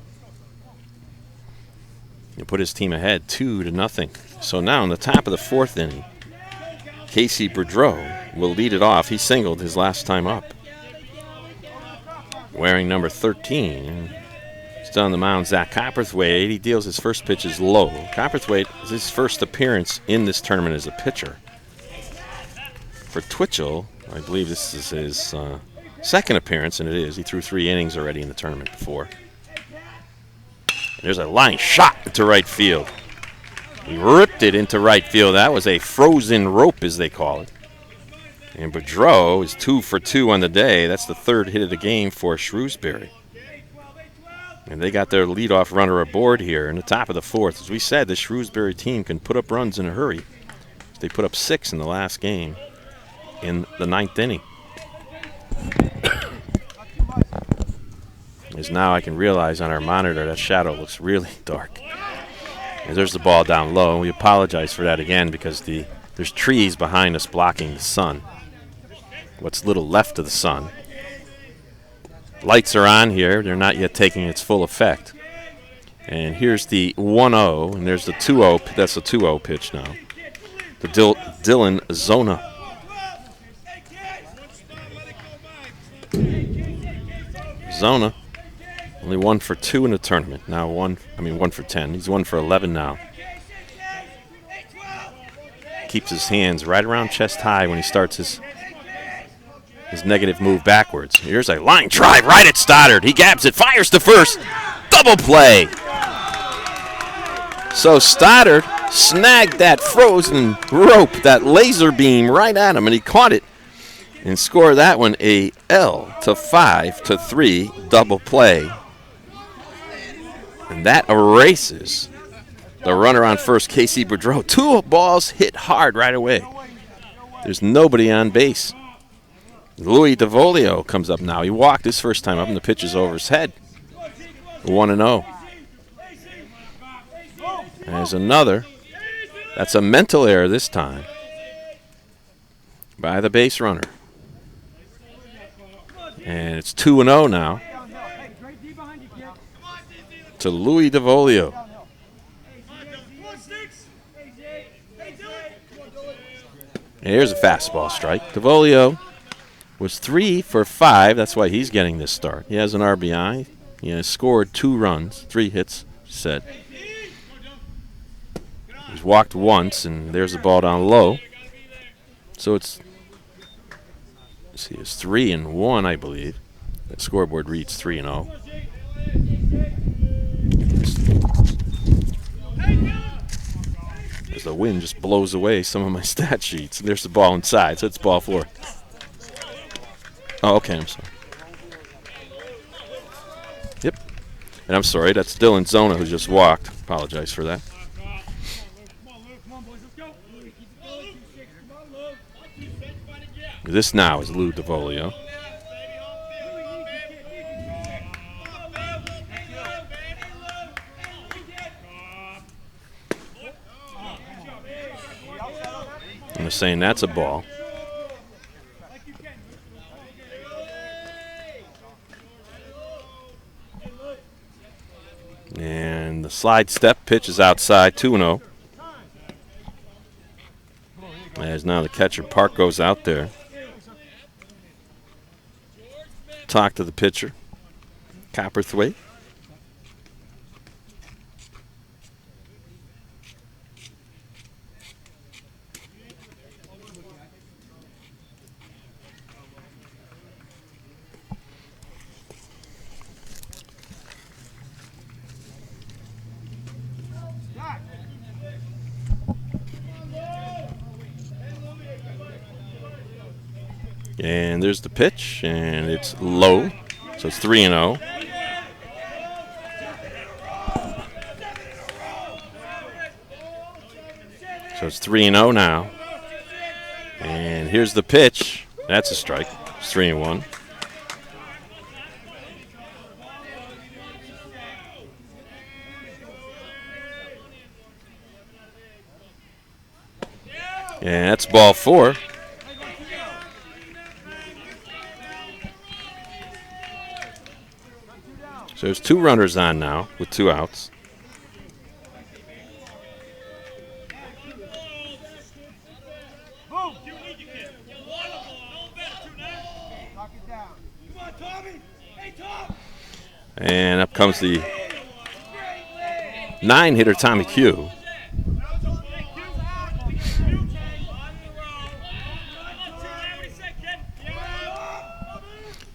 He put his team ahead 2-0. So now in the top of the fourth inning, Casey Boudreau will lead it off. He singled his last time up, wearing number 13. Still on the mound, Zach Copperthwaite. He deals his first pitches low. Copperthwaite is his first appearance in this tournament as a pitcher. For Twitchell, I believe this is his second appearance, and it is. He threw 3 innings already in the tournament before. There's a line shot to right field. He ripped it into right field. That was a frozen rope, as they call it. And Boudreau is 2 for 2 on the day. That's the third hit of the game for Shrewsbury. And they got their leadoff runner aboard here in the top of the fourth. As we said, the Shrewsbury team can put up runs in a hurry. They put up 6 in the last game in the 9th inning. As now I can realize on our monitor that shadow looks really dark. And there's the ball down low. We apologize for that again because there's trees behind us blocking the sun. What's little left of the sun. Lights are on here. They're not yet taking its full effect. And here's the 1-0, and there's the 2-0. That's the 2-0 pitch now. The Dylan Zona. Zona, only 1 for 2 in the tournament. Now 1 for 10. He's 1 for 11 now. Keeps his hands right around chest high when he starts his negative move backwards. Here's a line drive right at Stoddard. He gabs it, fires to first. Double play. So Stoddard snagged that frozen rope, that laser beam right at him, and he caught it and scored that one a L-5-3 double play. And that erases the runner on first, Casey Boudreau. 2 balls hit hard right away. There's nobody on base. Louis DeVolio comes up now. He walked his first time up, and the pitch is over his head. 1-0. There's another. That's a mental error this time by the base runner. And it's 2-0 now to Louis DeVolio. And here's a fastball strike. DeVolio was 3 for 5. That's why he's getting this start. He has an RBI. He has scored 2 runs, 3 hits, said. He's walked once, and there's the ball down low. So it's 3-1, I believe. The scoreboard reads 3-0. As the wind just blows away some of my stat sheets. And there's the ball inside, so it's ball 4. Oh, okay, I'm sorry. Yep. And I'm sorry, that's Dylan Zona who just walked. Apologize for that. This now is Lou DeVolio. is saying that's a ball. And the slide step pitch is outside, 2-0. As now the catcher, Park, goes out there. Talk to the pitcher, Copperthwaite. And there's the pitch, and it's low, so it's 3-0. So it's 3-0 now. And here's the pitch. That's a strike. It's 3-1. And that's ball 4. So there's 2 runners on now with 2 outs. And up comes the 9-hitter, Tommy Q.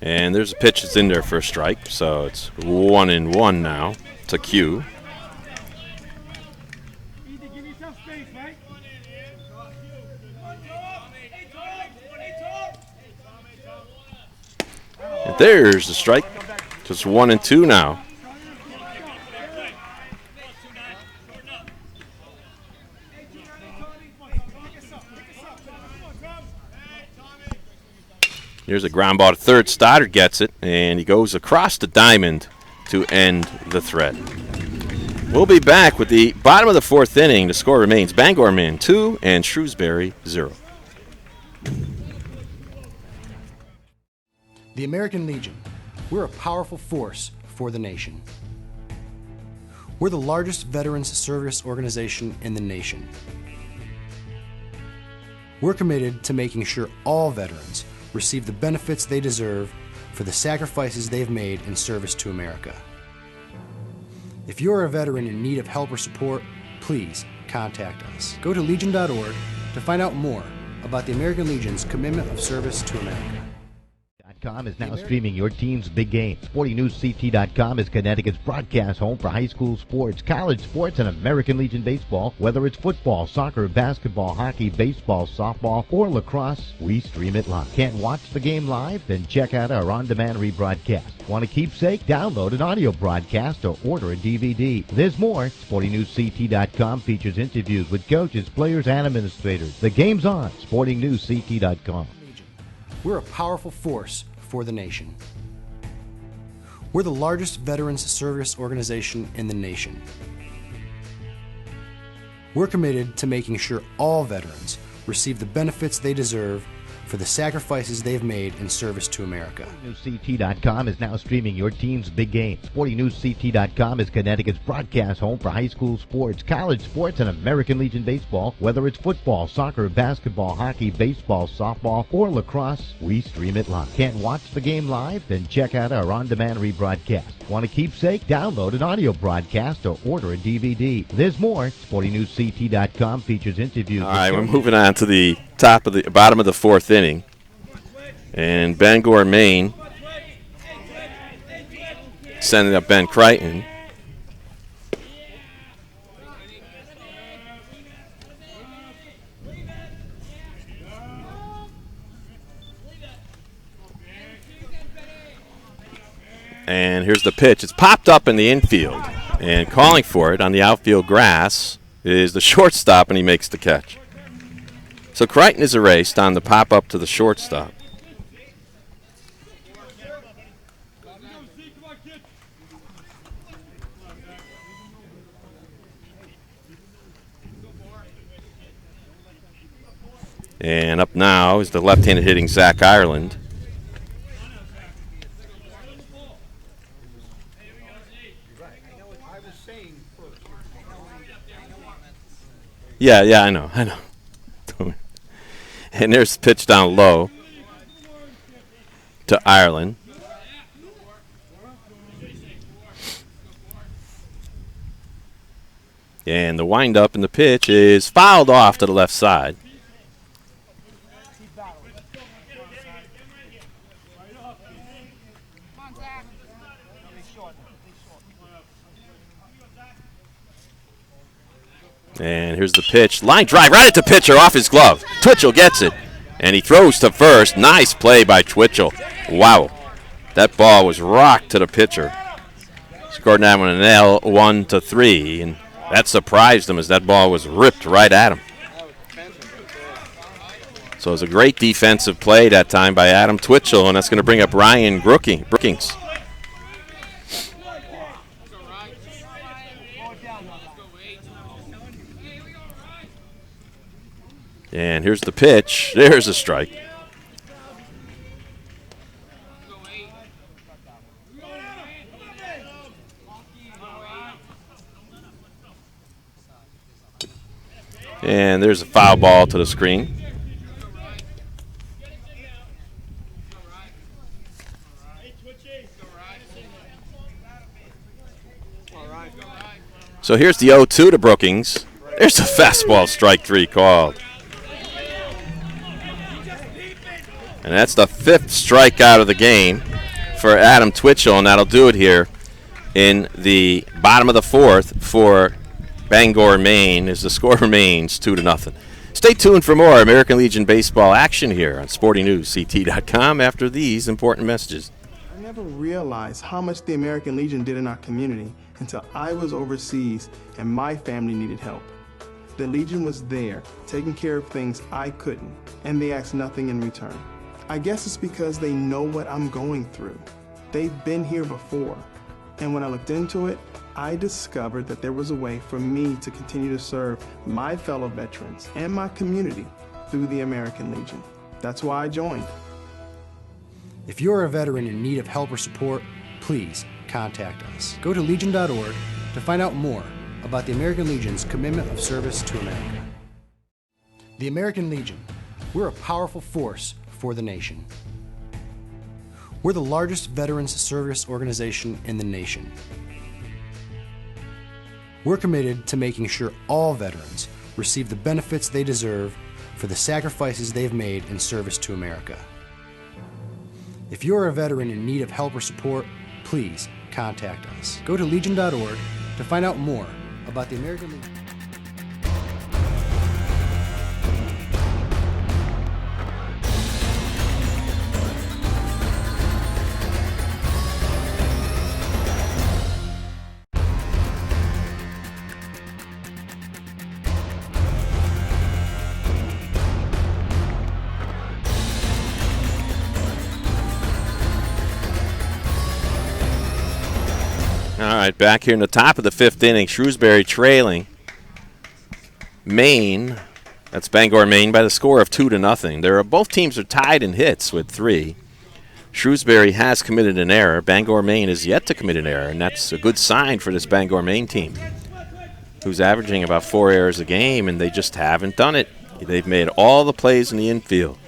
And there's a pitch that's in there for a strike, so it's 1-1 now to Q. And there's the strike. Just 1-2 now. Here's a ground ball to third. Stoddard gets it, and he goes across the diamond to end the threat. We'll be back with the bottom of the 4th inning. The score remains Bangor men 2 and Shrewsbury 0. The American Legion. We're a powerful force for the nation. We're the largest veterans service organization in the nation. We're committed to making sure all veterans receive the benefits they deserve for the sacrifices they've made in service to America. If you're a veteran in need of help or support, please contact us. Go to legion.org to find out more about the American Legion's commitment of service to America. SportingNewsCT.com is now streaming your team's big game. SportingNewsCT.com is Connecticut's broadcast home for high school sports, college sports, and American Legion baseball. Whether it's football, soccer, basketball, hockey, baseball, softball, or lacrosse, we stream it live. Can't watch the game live? Then check out our on-demand rebroadcast. Want a keepsake? Download an audio broadcast or order a DVD. There's more. SportingNewsCT.com features interviews with coaches, players, and administrators. The game's on. SportingNewsCT.com. We're a powerful force for the nation. We're the largest veterans service organization in the nation. We're committed to making sure all veterans receive the benefits they deserve for the sacrifices they've made in service to America. SportingNewsCT.com is now streaming your team's big game. SportingNewsCT.com is Connecticut's broadcast home for high school sports, college sports, and American Legion baseball. Whether it's football, soccer, basketball, hockey, baseball, softball, or lacrosse, we stream it live. Can't watch the game live? Then check out our on-demand rebroadcast. Want a keepsake? Download an audio broadcast or order a DVD. There's more. SportingNewsCT.com features interviews. All right, we're moving on to the bottom of the 4th inning. And Bangor, Maine, sending up Ben Crichton. And here's the pitch. It's popped up in the infield. And calling for it on the outfield grass is the shortstop, and he makes the catch. So Crichton is erased on the pop-up to the shortstop. And up now is the left-handed hitting Zach Ireland. Yeah, I know. And there's the pitch down low to Ireland. And the windup and the pitch is fouled off to the left side. And here's the pitch. Line drive right at the pitcher off his glove. Twitchell gets it. And he throws to first. Nice play by Twitchell. Wow. That ball was rocked to the pitcher. Scored that one an L 1-3. And that surprised him as that ball was ripped right at him. So it was a great defensive play that time by Adam Twitchell. And that's going to bring up Ryan Brookings. And here's the pitch. There's a strike. And there's a foul ball to the screen. So here's the 0-2 to Brookings. There's a fastball, strike 3 called. And that's the 5th strikeout of the game for Adam Twitchell, and that'll do it here in the bottom of the 4th for Bangor, Maine, as the score remains 2-0. Stay tuned for more American Legion baseball action here on SportingNewsCT.com after these important messages. I never realized how much the American Legion did in our community until I was overseas and my family needed help. The Legion was there, taking care of things I couldn't, and they asked nothing in return. I guess it's because they know what I'm going through. They've been here before. And when I looked into it, I discovered that there was a way for me to continue to serve my fellow veterans and my community through the American Legion. That's why I joined. If you're a veteran in need of help or support, please contact us. Go to legion.org to find out more about the American Legion's commitment of service to America. The American Legion, we're a powerful force for the nation. We're the largest veterans service organization in the nation. We're committed to making sure all veterans receive the benefits they deserve for the sacrifices they've made in service to America. If you're a veteran in need of help or support, please contact us. Go to legion.org to find out more about the American Legion. All right, back here in the top of the 5th inning, Shrewsbury trailing Maine. That's Bangor, Maine, by the score of 2-0. Both teams are tied in hits with 3. Shrewsbury has committed an error. Bangor, Maine is yet to commit an error, and that's a good sign for this Bangor, Maine team, who's averaging about 4 errors a game, and they just haven't done it. They've made all the plays in the infield,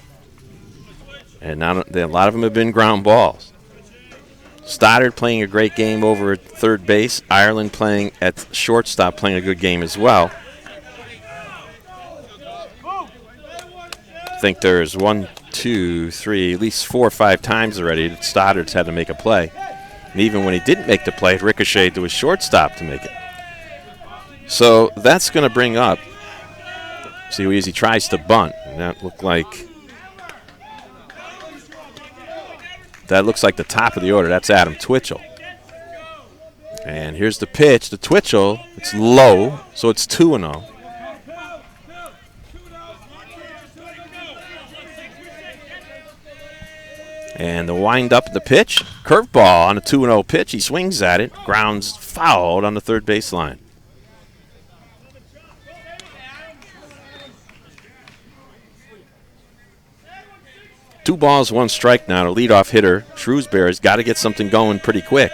and now a lot of them have been ground balls. Stoddard playing a great game over at third base. Ireland playing at shortstop, playing a good game as well. I think there's 1, 2, 3, at least 4 or 5 times already that Stoddard's had to make a play. And even when he didn't make the play, it ricocheted to his shortstop to make it. So that's going to bring up, see as he tries to bunt. And that looked like the top of the order. That's Adam Twitchell. And here's the pitch to Twitchell. It's low, so it's 2-0. And the wind-up of the pitch, curveball on a 2-0 pitch. He swings at it, grounds fouled on the third baseline. 2 balls, 1 strike now. The leadoff hitter, Shrewsbury's got to get something going pretty quick.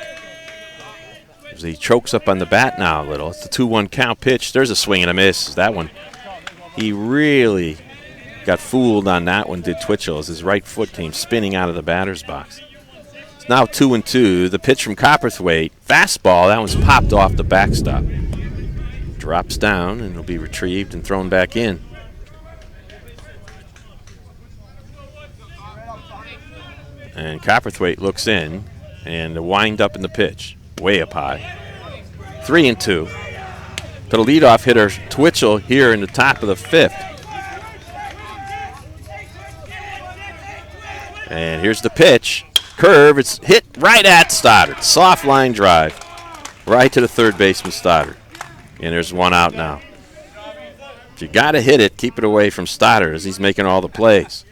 As he chokes up on the bat now a little. It's the 2-1 count pitch. There's a swing and a miss. That one, he really got fooled on that one, did Twitchell, as his right foot came spinning out of the batter's box. It's now 2-2. The pitch from Copperthwaite, fastball, that one's popped off the backstop. Drops down, and it'll be retrieved and thrown back in. And Copperthwaite looks in, and the wind up in the pitch, way up high. 3-2. To the leadoff hitter, Twitchell, here in the top of the 5th. And here's the pitch. Curve, it's hit right at Stoddard. Soft line drive. Right to the third baseman, Stoddard. And there's 1 out now. If you got to hit it, keep it away from Stoddard as he's making all the plays.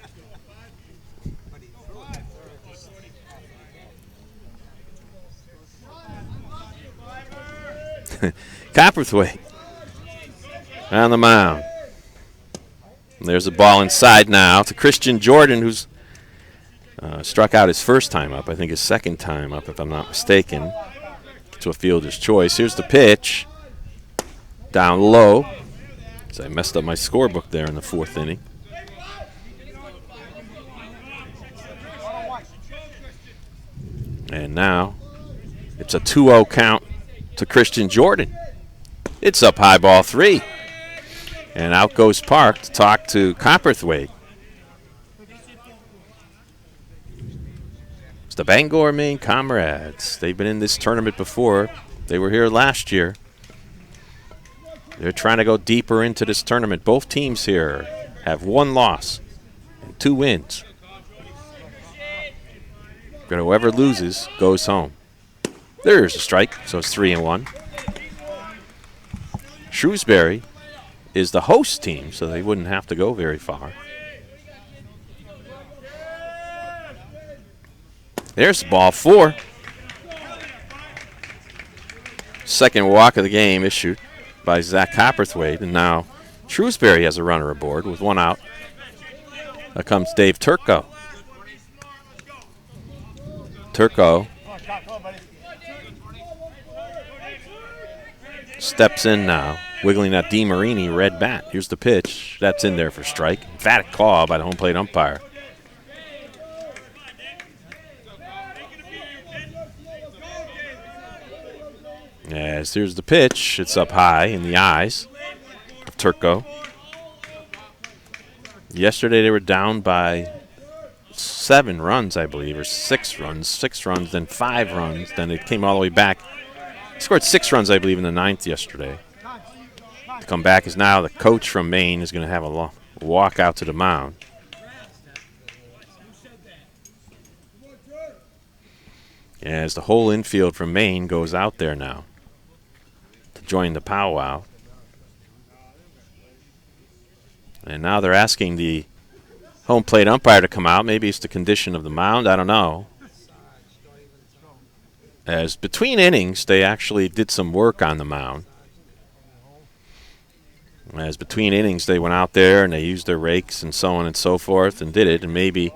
Copperthwaite on the mound. And there's a ball inside now to Christian Jordan, who's struck out his first time up. I think his second time up, if I'm not mistaken. To a fielder's choice. Here's the pitch. Down low. So I messed up my scorebook there in the 4th inning. And now it's a 2-0 count to Christian Jordan. It's up high, ball 3. And out goes Park to talk to Copperthwaite. It's the Bangor, Maine Comrades. They've been in this tournament before. They were here last year. They're trying to go deeper into this tournament. Both teams here have 1 loss and 2 wins. But whoever loses goes home. There's a strike, so it's 3-1. Shrewsbury is the host team, so they wouldn't have to go very far. There's ball 4. Second walk of the game issued by Zach Copperthwaite, and now Shrewsbury has a runner aboard with 1 out. Here comes Dave Turco. Turco steps in now, wiggling that DeMarini red bat. Here's the pitch. That's in there for strike. Emphatic call by the home plate umpire. As here's the pitch. It's up high in the eyes of Turco. Yesterday they were down by 7 runs, I believe, or 6 runs. 6 runs, then 5 runs. Then it came all the way back. Scored 6 runs, I believe, in the 9th yesterday. To come back is now the coach from Maine is going to have a walk out to the mound. As the whole infield from Maine goes out there now to join the powwow. And now they're asking the home plate umpire to come out. Maybe it's the condition of the mound. I don't know. As between innings, they actually did some work on the mound. As between innings, they went out there and they used their rakes and so on and so forth and did it. And maybe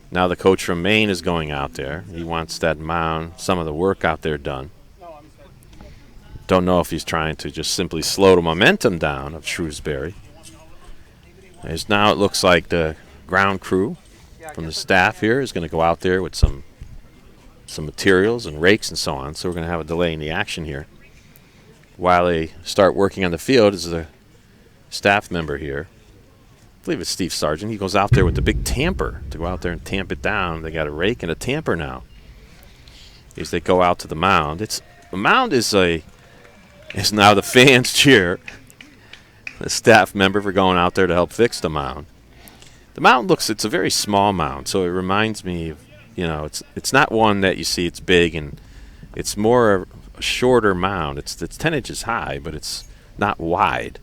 now the coach from Maine is going out there. He wants that mound, some of the work out there done. Don't know if he's trying to just simply slow the momentum down of Shrewsbury. As now it looks like the ground crew from the staff here is going to go out there with some materials and rakes and so on. So we're going to have a delay in the action here. While they start working on the field is a staff member here. I believe it's Steve Sargent. He goes out there with the big tamper to go out there and tamp it down. They got a rake and a tamper now. As they go out to the mound. The mound is now the fans cheer. The staff member for going out there to help fix the mound. The mound it's a very small mound, so it reminds me of, it's not one that you see it's big, and it's more a shorter mound. It's 10 inches high, but it's not wide.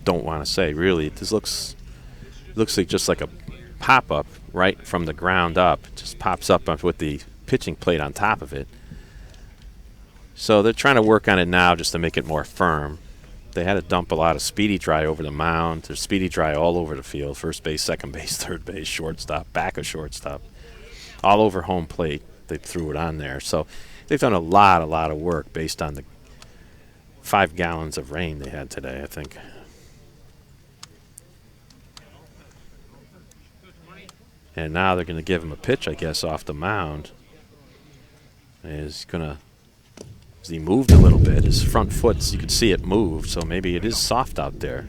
Don't want to say, really. This looks like just like a pop-up right from the ground up. It just pops up with the pitching plate on top of it. So they're trying to work on it now just to make it more firm. They had to dump a lot of speedy dry over the mound. There's speedy dry all over the field. First base, second base, third base, shortstop, back of shortstop. All over home plate. They threw it on there. So they've done a lot of work based on the 5 gallons of rain they had today, I think. And now they're going to give him a pitch, I guess, off the mound. As he moved a little bit, his front foot, you could see it moved, so maybe it is soft out there.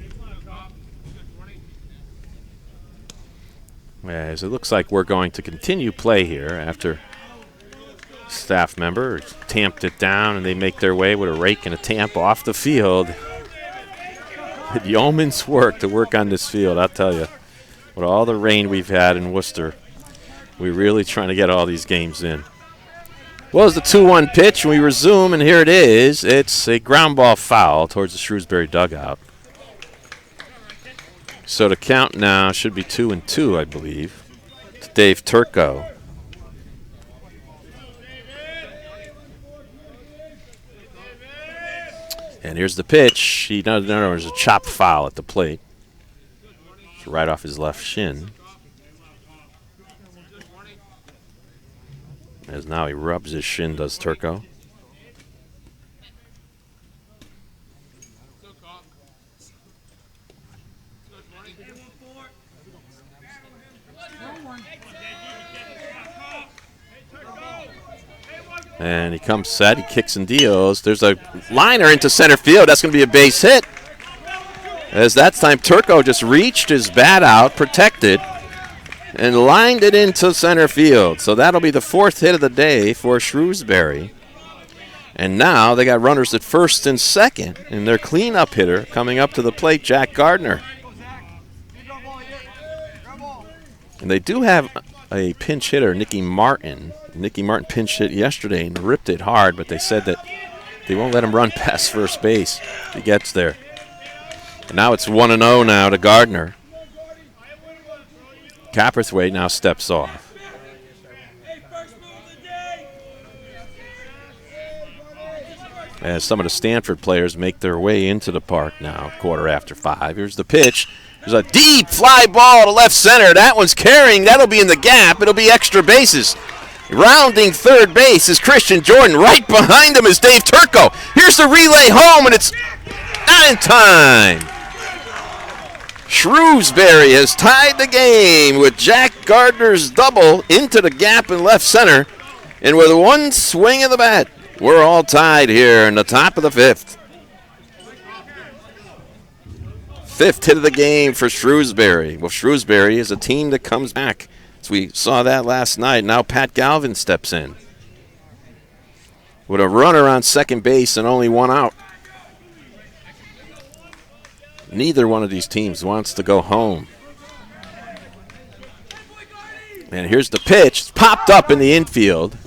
As it looks like we're going to continue play here after staff member tamped it down, and they make their way with a rake and a tamp off the field. Yeoman's work to work on this field, I'll tell you. With all the rain we've had in Worcester, we're really trying to get all these games in. Well, it's the 2-1 pitch, and we resume, and here it is. It's a ground ball foul towards the Shrewsbury dugout. So the count now should be 2-2, I believe, to Dave Turco. And here's the pitch. There's a chopped foul at the plate. It's right off his left shin. As now he rubs his shin, does Turco. And he comes set, he kicks and deals. There's a liner into center field. That's going to be a base hit. As that time Turco just reached his bat out, protected, and lined it into center field. So that'll be the 4th hit of the day for Shrewsbury. And now they got runners at first and second, and their cleanup hitter coming up to the plate, Jack Gardner. And they do have a pinch hitter, Nicky Martin. Nicky Martin pinch hit yesterday and ripped it hard, but they said that they won't let him run past first base if he gets there. And now it's 1-0 now to Gardner. Copperthwaite now steps off. As some of the Stanford players make their way into the park now, 5:15. Here's the pitch. There's a deep fly ball to left center. That one's carrying. That'll be in the gap. It'll be extra bases. Rounding third base is Christian Jordan. Right behind him is Dave Turco. Here's the relay home, and it's not in time. Shrewsbury has tied the game with Jack Gardner's double into the gap in left center. And with one swing of the bat, we're all tied here in the top of the 5th. 5th hit of the game for Shrewsbury. Well, Shrewsbury is a team that comes back. So we saw that last night. Now Pat Galvin steps in with a runner on second base and only one out. Neither one of these teams wants to go home. And here's the pitch. It's popped up in the infield.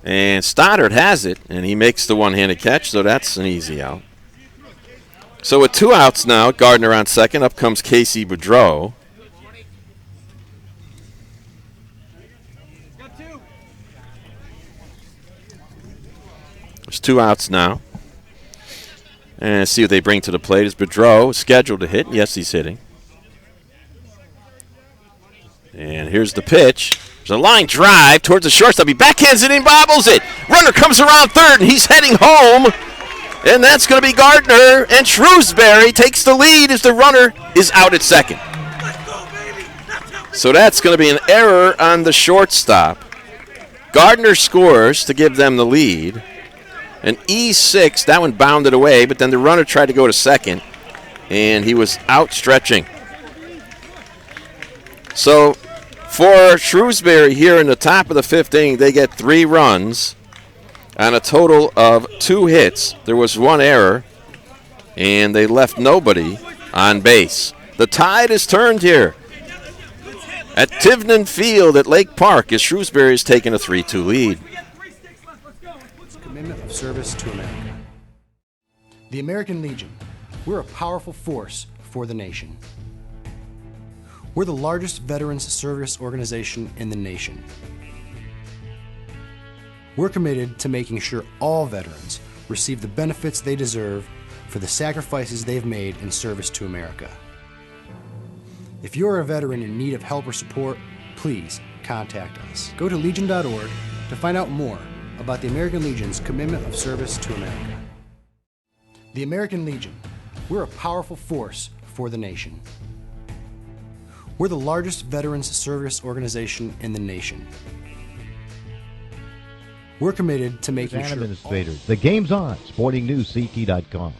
And Stoddard has it, and he makes the one-handed catch, so that's an easy out. So with 2 outs now, Gardner on second. Up comes Casey Boudreau. There's 2 outs now. And see what they bring to the plate. Is Boudreau scheduled to hit? Yes, he's hitting. And here's the pitch. There's a line drive towards the shortstop. He backhands it and bobbles it. Runner comes around third, and he's heading home. And that's going to be Gardner. And Shrewsbury takes the lead as the runner is out at second. So that's going to be an error on the shortstop. Gardner scores to give them the lead. An E6, that one bounded away, but then the runner tried to go to second, and he was out stretching. So for Shrewsbury here in the top of the 5th inning, they get 3 runs on a total of 2 hits. There was 1 error, and they left nobody on base. The tide is turned here at Tivnan Field at Lake Park as Shrewsbury is taking a 3-2 lead. Commitment of service to America. The American Legion. We're a powerful force for the nation. We're the largest veterans service organization in the nation. We're committed to making sure all veterans receive the benefits they deserve for the sacrifices they've made in service to America. If you're a veteran in need of help or support, please contact us. Go to Legion.org to find out more about the American Legion's commitment of service to America. The American Legion, we're a powerful force for the nation. We're the largest veterans service organization in the nation. We're committed to making sure... Administrators, the game's on. SportingNewsCT.com.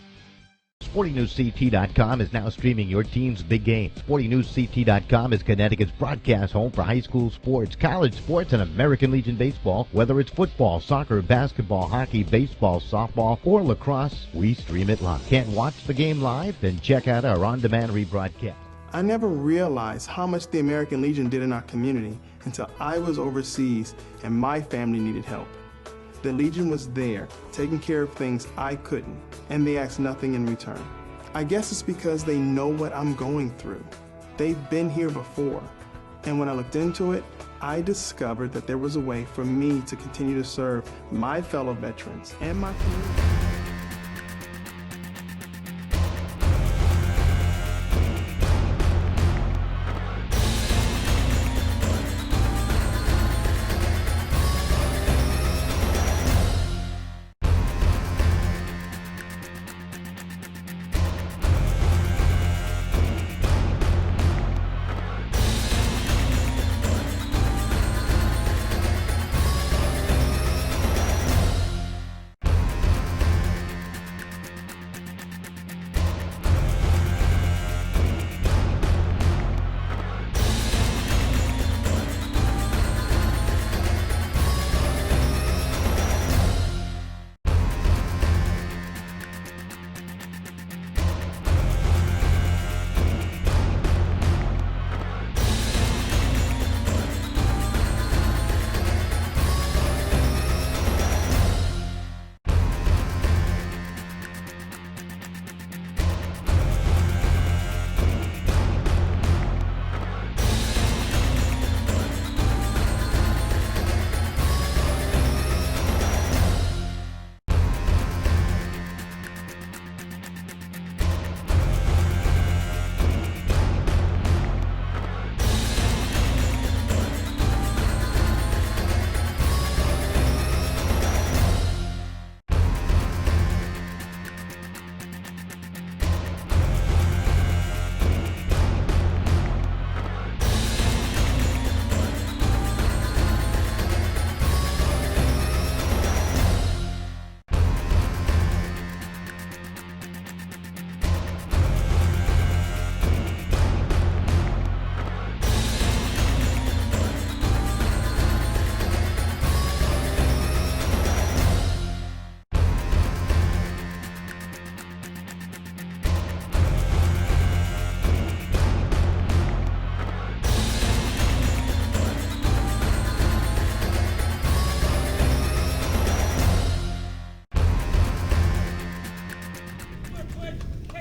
SportingNewsCT.com is now streaming your team's big game. SportingNewsCT.com is Connecticut's broadcast home for high school sports, college sports, and American Legion baseball. Whether it's football, soccer, basketball, hockey, baseball, softball, or lacrosse, we stream it live. Can't watch the game live? Then check out our on-demand rebroadcast. I never realized how much the American Legion did in our community until I was overseas and my family needed help. The Legion was there, taking care of things I couldn't, and they asked nothing in return. I guess it's because they know what I'm going through. They've been here before, and when I looked into it, I discovered that there was a way for me to continue to serve my fellow veterans and my community.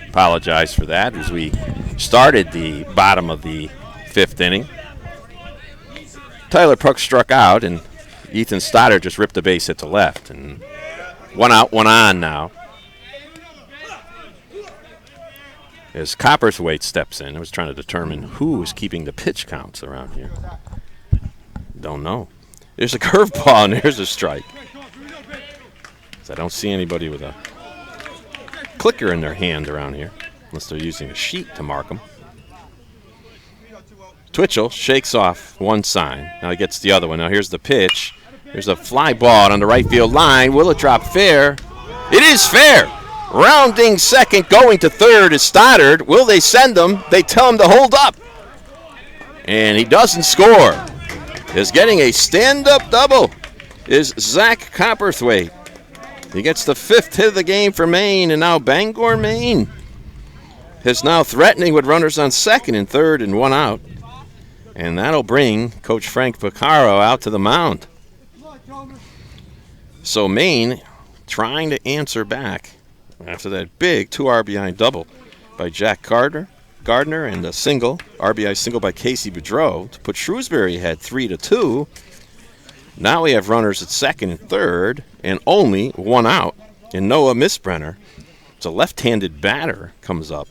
Apologize for that as we started the bottom of the fifth inning. Tyler Puck struck out, and Ethan Stoddard just ripped the base hit to left. And one out, one on now. As Copperthwaite steps in, I was trying to determine who is keeping the pitch counts around here. Don't know. There's a curveball, and there's a strike. So I don't see anybody with a clicker in their hand around here, unless they're using a sheet to mark them. Twitchell shakes off one sign. Now he gets the other one. Now here's the pitch. There's a fly ball on the right field line. Will it drop fair? It is fair. Rounding second, going to third is Stoddard. Will they send him? They tell him to hold up. And he doesn't score. Is getting a stand-up double is Zach Copperthwaite. He gets the fifth hit of the game for Maine, and now Bangor, Maine is now threatening with runners on second and third and one out. And that'll bring Coach Frank Vaccaro out to the mound. So Maine trying to answer back after that big 2 RBI double by Jack Gardner and a RBI single by Casey Boudreau to put Shrewsbury ahead 3-2. Now we have runners at second and third and only one out in Noah Misbrenner It's a left-handed batter comes up.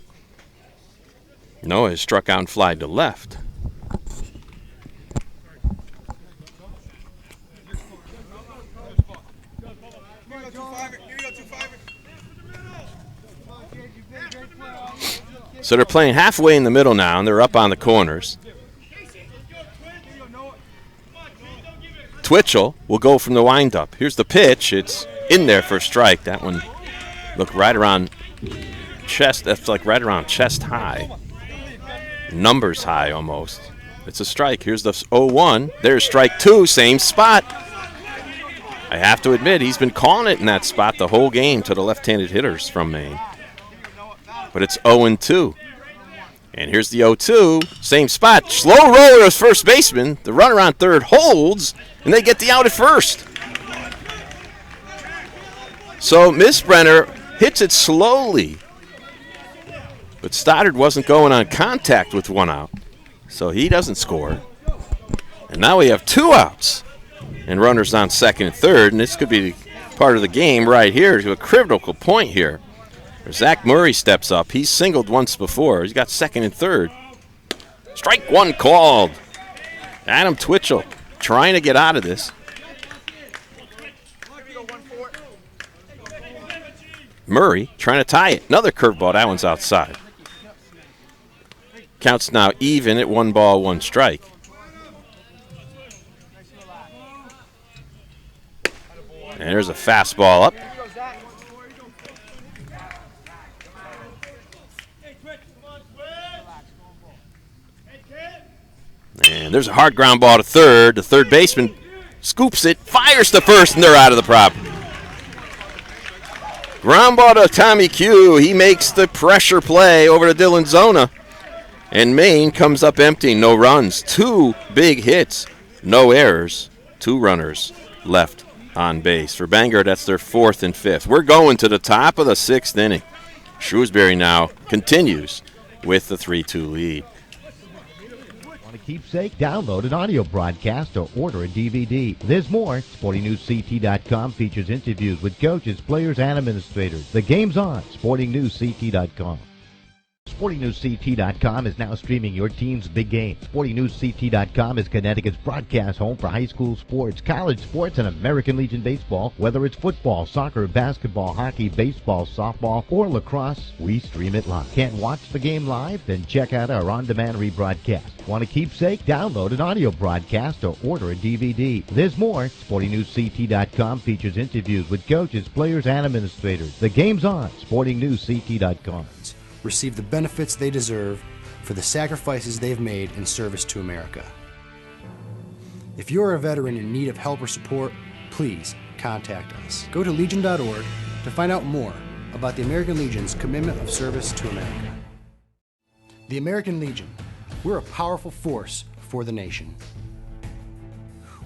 Noah has struck out and flied to left. So they're playing halfway in the middle now, and they're up on the corners. Twitchell will go from the windup. Here's the pitch. It's in there for a strike. That one looked right around chest. That's like right around chest high. Numbers high almost. It's a strike. Here's the 0-1. There's strike 2, same spot. I have to admit, he's been calling it in that spot the whole game to the left-handed hitters from Maine. But it's 0-2. And here's the 0-2, same spot. Slow roller as first baseman. The runner on third holds, and they get the out at first. So Misbrenner hits it slowly. But Stoddard wasn't going on contact with one out, so he doesn't score. And now we have 2 outs, and runners on second and third, and this could be part of the game right here to a critical point here. Zach Murray steps up. He's singled once before. He's got second and third. Strike 1 called. Adam Twitchell trying to get out of this. Murray trying to tie it. Another curveball. That one's outside. Counts now even at 1 ball, 1 strike. And there's a fastball up. And there's a hard ground ball to third. The third baseman scoops it, fires to first, and they're out of the property. Ground ball to Tommy Q. He makes the pressure play over to Dylan Zona. And Maine comes up empty. No runs. 2 big hits. No errors. 2 runners left on base. For Bangor, that's their 4th and 5th. We're going to the top of the 6th inning. Shrewsbury now continues with the 3-2 lead. Want a keepsake? Download an audio broadcast or order a DVD. There's more. SportingNewsCT.com features interviews with coaches, players, and administrators. The game's on. SportingNewsCT.com. SportingNewsCT.com is now streaming your team's big game. SportingNewsCT.com is Connecticut's broadcast home for high school sports, college sports, and American Legion baseball. Whether it's football, soccer, basketball, hockey, baseball, softball, or lacrosse, we stream it live. Can't watch the game live? Then check out our on-demand rebroadcast. Want a keepsake? Download an audio broadcast or order a DVD. There's more. SportingNewsCT.com features interviews with coaches, players, and administrators. The game's on. SportingNewsCT.com. Receive the benefits they deserve for the sacrifices they've made in service to America. If you're a veteran in need of help or support, please contact us. Go to Legion.org to find out more about the American Legion's commitment of service to America. The American Legion, we're a powerful force for the nation.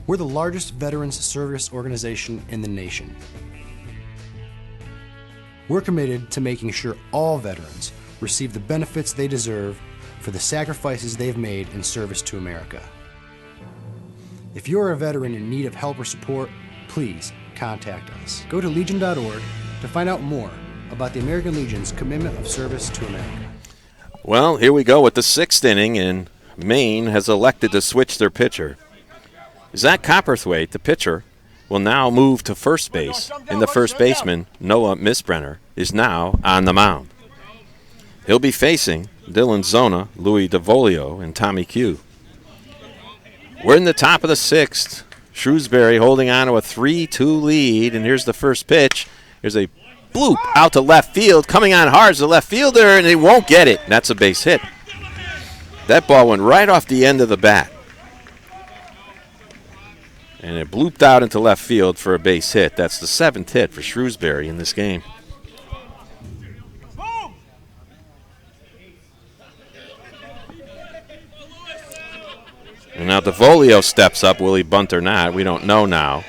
We're the largest veterans service organization in the nation. We're committed to making sure all veterans receive the benefits they deserve for the sacrifices they've made in service to America. If you're a veteran in need of help or support, please contact us. Go to Legion.org to find out more about the American Legion's commitment of service to America. Well, here we go with the 6th inning, and Maine has elected to switch their pitcher. Zach Copperthwaite, the pitcher, will now move to first base, and the first baseman, Noah Misbrenner, is now on the mound. He'll be facing Dylan Zona, Louis DeVolio, and Tommy Q. We're in the top of the 6th. Shrewsbury holding on to a 3-2 lead, and here's the first pitch. There's a bloop out to left field, coming on hard as the left fielder, and he won't get it. That's a base hit. That ball went right off the end of the bat. And it blooped out into left field for a base hit. That's the 7th hit for Shrewsbury in this game. And now DeVolio steps up. Will he bunt or not? We don't know now.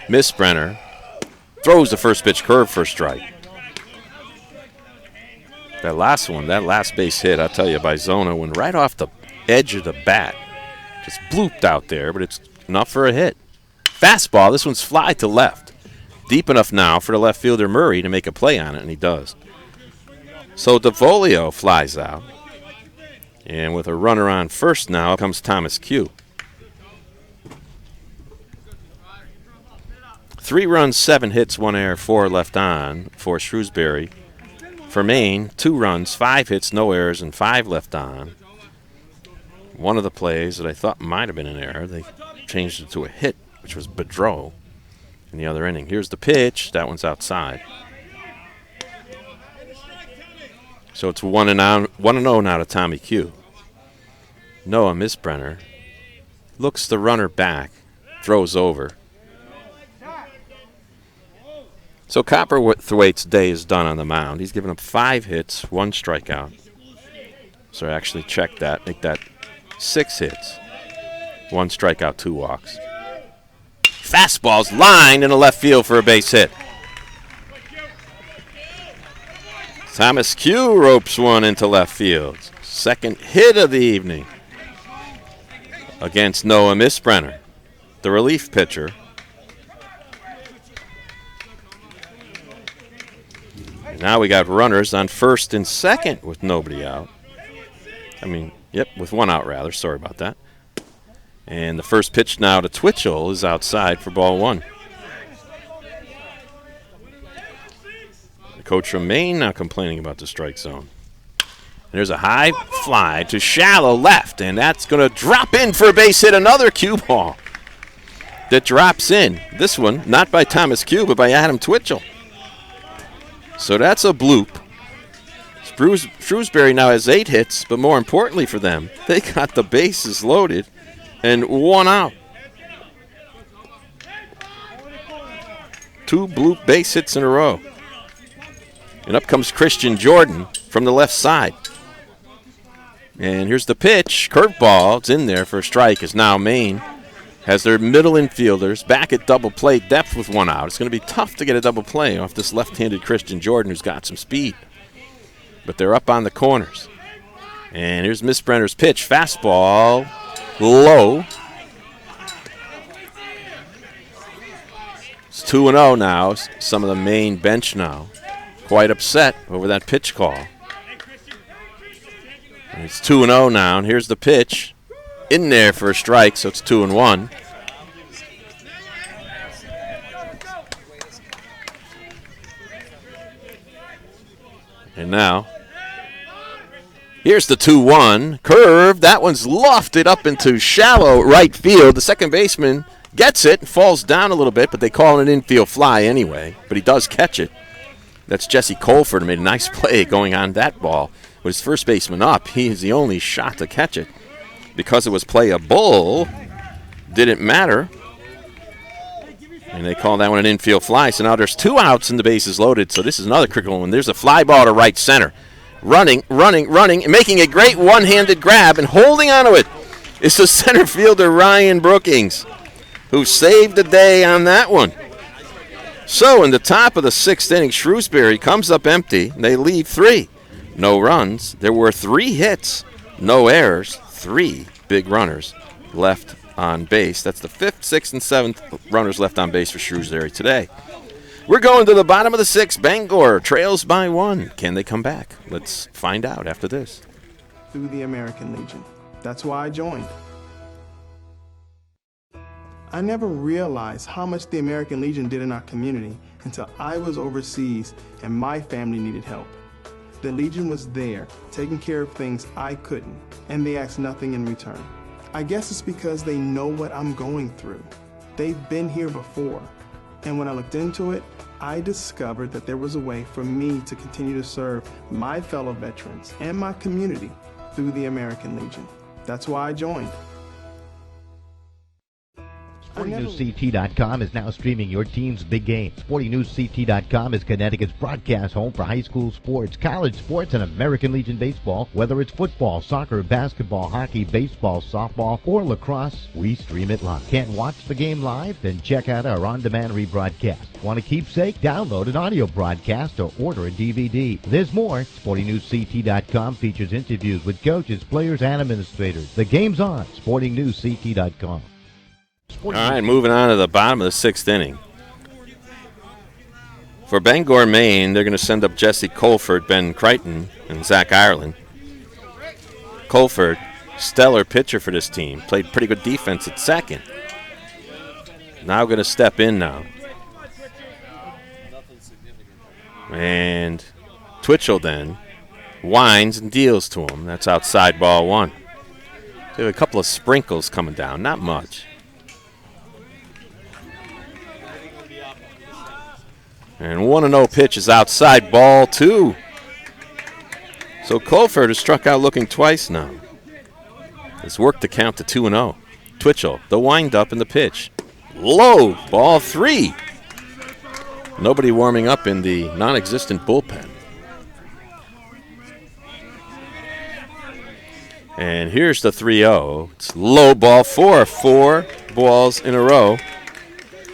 Misbrenner throws the first pitch curve for a strike. That last one, that last base hit, I'll tell you, by Zona, went right off the edge of the bat. Just blooped out there, but it's enough for a hit. Fastball, this one's fly to left. deep enough now for the left fielder Murray to make a play on it, and he does. So DeVolio flies out. And with a runner on first now comes Thomas Q. 3 runs, 7 hits, 1 error, 4 left on for Shrewsbury. For Maine, 2 runs, 5 hits, no errors, and 5 left on. One of the plays that I thought might have been an error, they changed it to a hit, which was Bedreau in the other inning. Here's the pitch. That one's outside. So it's 1-0 now to Tommy Q. Noah Misbrenner looks the runner back, throws over. So Copperthwaite's day is done on the mound. He's given up 5 hits, 1 strikeout. So I actually check that, make that 6 hits, 1 strikeout, 2 walks. Fastball's lined in the left field for a base hit. Thomas Q ropes one into left field. Second hit of the evening against Noah Misbrenner, the relief pitcher. And now we got runners on first and second with nobody out. With 1 out rather. Sorry about that. And the first pitch now to Twitchell is outside for ball 1. The coach from Maine not complaining about the strike zone. And there's a high fly to shallow left, and that's going to drop in for a base hit. Another cue ball that drops in. This one not by Thomas Q, but by Adam Twitchell. So that's a bloop. Shrewsbury now has 8 hits, but more importantly for them, they got the bases loaded and 1 out. 2 bloop base hits in a row. And up comes Christian Jordan from the left side. And here's the pitch. Curveball. It's in there for a strike as now Maine has their middle infielders back at double play depth with 1 out. It's going to be tough to get a double play off this left-handed Christian Jordan who's got some speed. But they're up on the corners. And here's Misbrenner's pitch. Fastball. Low. It's 2-0 now. Some of the Maine bench now quite upset over that pitch call. And it's 2-0 now, and here's the pitch. In there for a strike, so it's 2-1. And now, here's the 2-1. Curve, that one's lofted up into shallow right field. The second baseman gets it and falls down a little bit, but they call it an infield fly anyway. But he does catch it. That's Jesse Colford who made a nice play going on that ball. With his first baseman up, he is the only shot to catch it. Because it was playable, didn't matter. And they call that one an infield fly. So now there's 2 outs and the bases loaded. So this is another critical one. There's a fly ball to right center. Running, and making a great one-handed grab and holding onto it is the center fielder Ryan Brookings, who saved the day on that one. So in the top of the 6th inning, Shrewsbury comes up empty. And they leave 3. No runs. There were 3 hits, no errors, 3 big runners left on base. That's the 5th, 6th, and 7th runners left on base for Shrewsbury today. We're going to the bottom of the 6th. Bangor trails by 1. Can they come back? Let's find out after this. Through the American Legion. That's why I joined. I never realized how much the American Legion did in our community until I was overseas and my family needed help. The Legion was there, taking care of things I couldn't, and they asked nothing in return. I guess it's because they know what I'm going through. They've been here before. And when I looked into it, I discovered that there was a way for me to continue to serve my fellow veterans and my community through the American Legion. That's why I joined. SportingNewsCT.com is now streaming your team's big game. SportingNewsCT.com is Connecticut's broadcast home for high school sports, college sports, and American Legion baseball. Whether it's football, soccer, basketball, hockey, baseball, softball, or lacrosse, we stream it live. Can't watch the game live? Then check out our on-demand rebroadcast. Want a keepsake? Download an audio broadcast or order a DVD. There's more. SportingNewsCT.com features interviews with coaches, players, and administrators. The game's on. SportingNewsCT.com. All right, moving on to the bottom of the 6th inning. For Bangor, Maine, they're going to send up Jesse Colford, Ben Crichton, and Zach Ireland. Colford, stellar pitcher for this team. Played pretty good defense at second. Now going to step in now. And Twitchell then winds and deals to him. That's outside ball one. So a couple of sprinkles coming down, not much. And 1-0 pitch is outside ball two. So Colford has struck out looking twice now. It's worked to count to 2-0. Twitchell, the wind-up and the pitch. Low, ball three. Nobody warming up in the non-existent bullpen. And here's the 3-0. It's low, ball four. 4 balls in a row.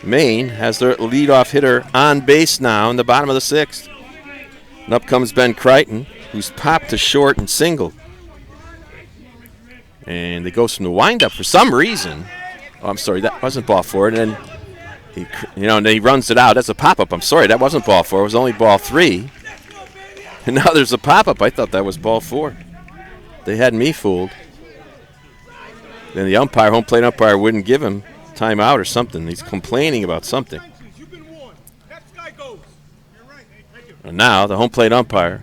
Maine has their leadoff hitter on base now in the bottom of the 6th. And up comes Ben Crichton, who's popped to short and singled. And it goes from the windup for some reason. Oh, I'm sorry, that wasn't ball 4. And then and then he runs it out. That's a pop-up. I'm sorry, that wasn't ball 4. It was only ball 3. And now there's a pop-up. I thought that was ball 4. They had me fooled. Then the home plate umpire wouldn't give him timeout or something. He's complaining about something. And now the home plate umpire,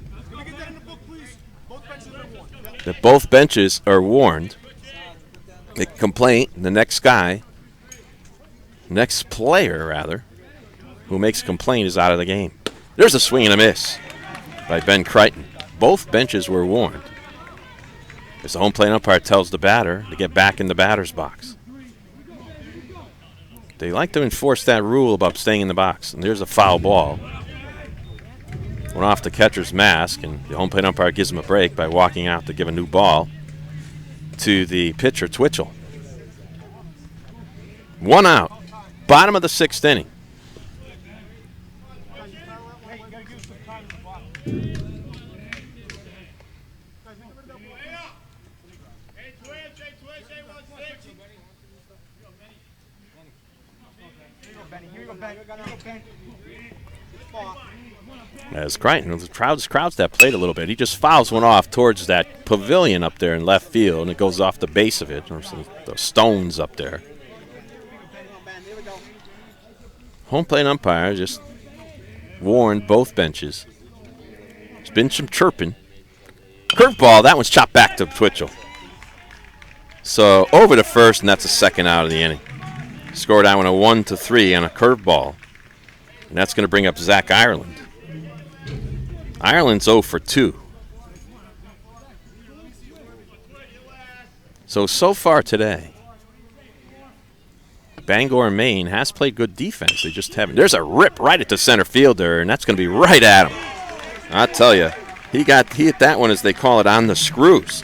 that both benches are warned. The complaint, the next player, who makes a complaint is out of the game. There's a swing and a miss by Ben Crichton. Both benches were warned. As the home plate umpire tells the batter to get back in the batter's box. They like to enforce that rule about staying in the box. And there's a foul ball. Went off the catcher's mask, and the home plate umpire gives him a break by walking out to give a new ball to the pitcher, Twitchell. 1 out. Bottom of the 6th inning. As Crichton crowds that plate a little bit, he just fouls one off towards that pavilion up there in left field, and it goes off the base of it. There's some stones up there. Home plate umpire just warned both benches. There's been some chirping. Curveball, that one's chopped back to Twitchell. So over to first, and that's the 2nd out of the inning. Scored that one a 1-3 on a curveball. And that's going to bring up Zach Ireland. Ireland's 0 for 2. So far today, Bangor, Maine has played good defense. They just haven't. There's a rip right at the center fielder, and that's going to be right at him. I tell you, he hit that one, as they call it, on the screws.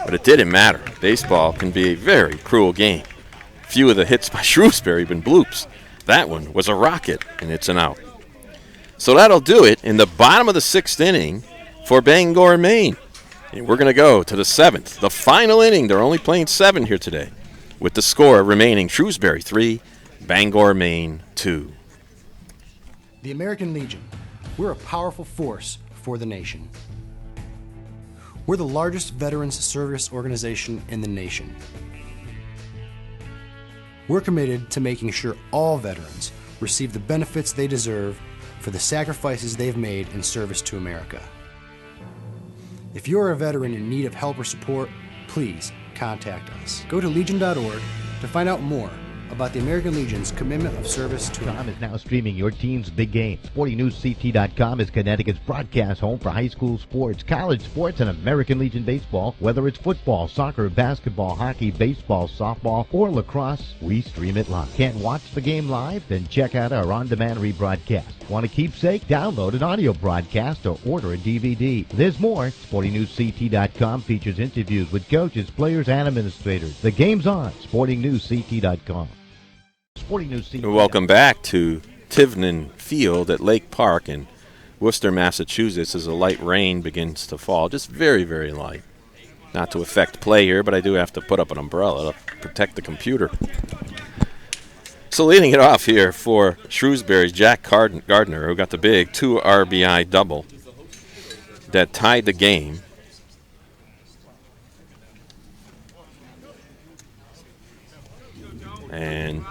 But it didn't matter. Baseball can be a very cruel game. Few of the hits by Shrewsbury have been bloops. That one was a rocket, and it's an out. So that'll do it in the bottom of the 6th inning for Bangor, Maine. And we're going to go to the 7th, the final inning. They're only playing 7 here today, with the score remaining Shrewsbury 3, Bangor, Maine 2. The American Legion. We're a powerful force for the nation. We're the largest veterans service organization in the nation. We're committed to making sure all veterans receive the benefits they deserve for the sacrifices they've made in service to America. If you're a veteran in need of help or support, please contact us. Go to legion.org to find out more about the American Legion's commitment of service to .com is now streaming your team's big game. SportingNewsCT.com is Connecticut's broadcast home for high school sports, college sports, and American Legion baseball. Whether it's football, soccer, basketball, hockey, baseball, softball, or lacrosse, we stream it live. Can't watch the game live? Then check out our on-demand rebroadcast. Want a keepsake? Download an audio broadcast or order a DVD. There's more. SportingNewsCT.com features interviews with coaches, players, and administrators. The game's on. SportingNewsCT.com. Welcome back to Tivnan Field at Lake Park in Worcester, Massachusetts, as a light rain begins to fall. Just very, very light. Not to affect play here, but I do have to put up an umbrella to protect the computer. So leading it off here for Shrewsbury, Jack Gardner, who got the big 2 RBI double that tied the game. And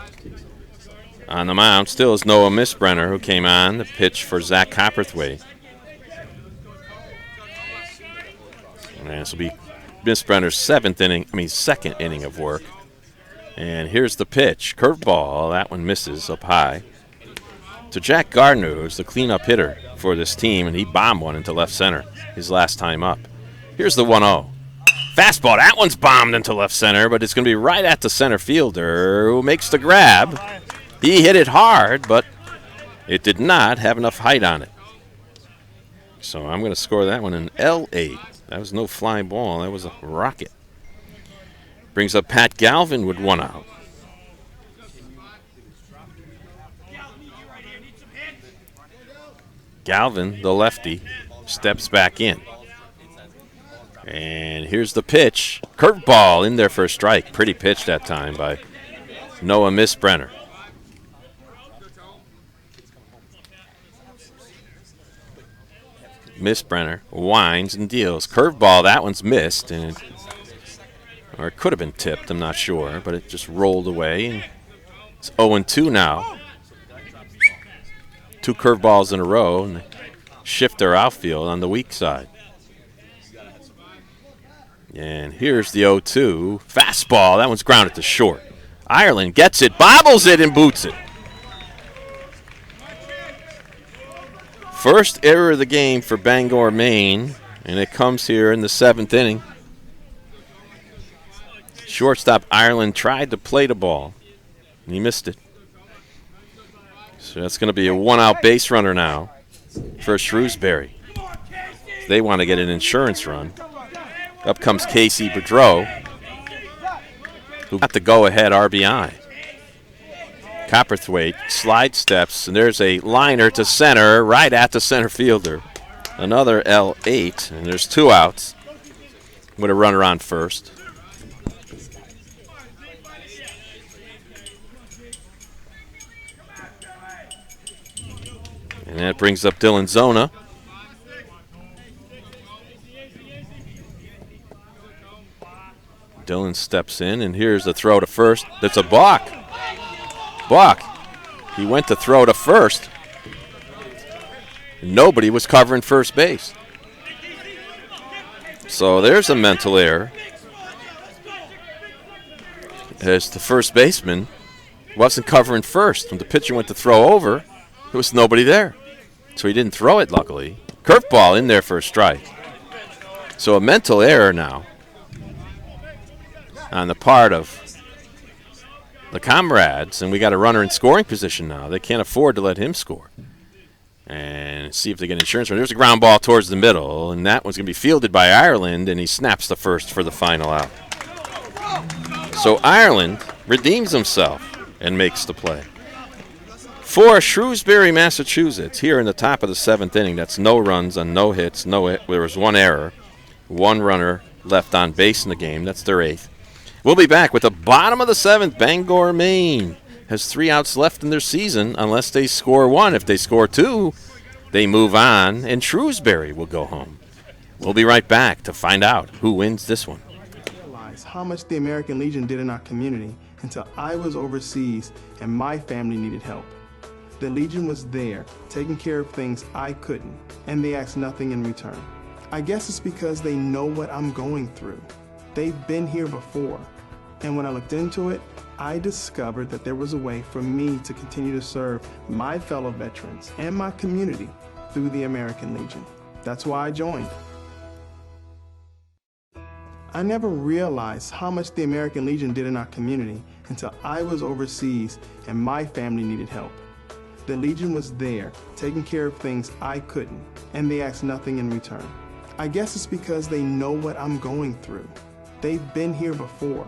on the mound still is Noah Misbrenner, who came on the pitch for Zach Copperthwaite. And this will be Misbrenner's second inning of work. And here's the pitch. Curveball. That one misses up high. To Jack Gardner, who's the cleanup hitter for this team, and he bombed one into left center his last time up. Here's the 1-0. Fastball. That one's bombed into left center, but it's going to be right at the center fielder, who makes the grab. He hit it hard, but it did not have enough height on it. So I'm going to score that one an L8. That was no fly ball. That was a rocket. Brings up Pat Galvin with 1 out. Galvin, the lefty, steps back in. And here's the pitch. Curveball in there for a strike. Pretty pitch that time by Noah Misbrenner. Misbrenner winds and deals. Curveball, that one's missed. Or it could have been tipped, I'm not sure, but it just rolled away. And it's 0-2 now. 2 curveballs in a row, and they shift their outfield on the weak side. And here's the 0-2. Fastball, that one's grounded to short. Ireland gets it, bobbles it, and boots it. First error of the game for Bangor, Maine, and it comes here in the 7th inning. Shortstop Ireland tried to play the ball, and he missed it. So that's going to be a 1-out base runner now for Shrewsbury. They want to get an insurance run. Up comes Casey Boudreau, who got the go-ahead RBI. Copperthwaite slide steps, and there's a liner to center, right at the center fielder. Another L8, and there's 2 outs with a runner on first. And that brings up Dylan Zona. Dylan steps in, and here's the throw to first. That's a balk. Balk. He went to throw to first. Nobody was covering first base. So there's a mental error, as the first baseman wasn't covering first. When the pitcher went to throw over, there was nobody there. So he didn't throw it, luckily. Curveball in there for a strike. So a mental error now on the part of the comrades, and we got a runner in scoring position now. They can't afford to let him score. And see if they get insurance. There's a ground ball towards the middle, and that one's going to be fielded by Ireland, and he snaps the first for the final out. So Ireland redeems himself and makes the play. For Shrewsbury, Massachusetts, here in the top of the 7th inning, that's no runs on no hits. There was 1 error, 1 runner left on base in the game. That's their 8th. We'll be back with the bottom of the 7th. Bangor, Maine has 3 outs left in their season unless they score 1. If they score 2, they move on, and Shrewsbury will go home. We'll be right back to find out who wins this one. I realized how much the American Legion did in our community until I was overseas and my family needed help. The Legion was there, taking care of things I couldn't, and they asked nothing in return. I guess it's because they know what I'm going through. They've been here before, and when I looked into it, I discovered that there was a way for me to continue to serve my fellow veterans and my community through the American Legion. That's why I joined. I never realized how much the American Legion did in our community until I was overseas and my family needed help. The Legion was there, taking care of things I couldn't, and they asked nothing in return. I guess it's because they know what I'm going through. They've been here before,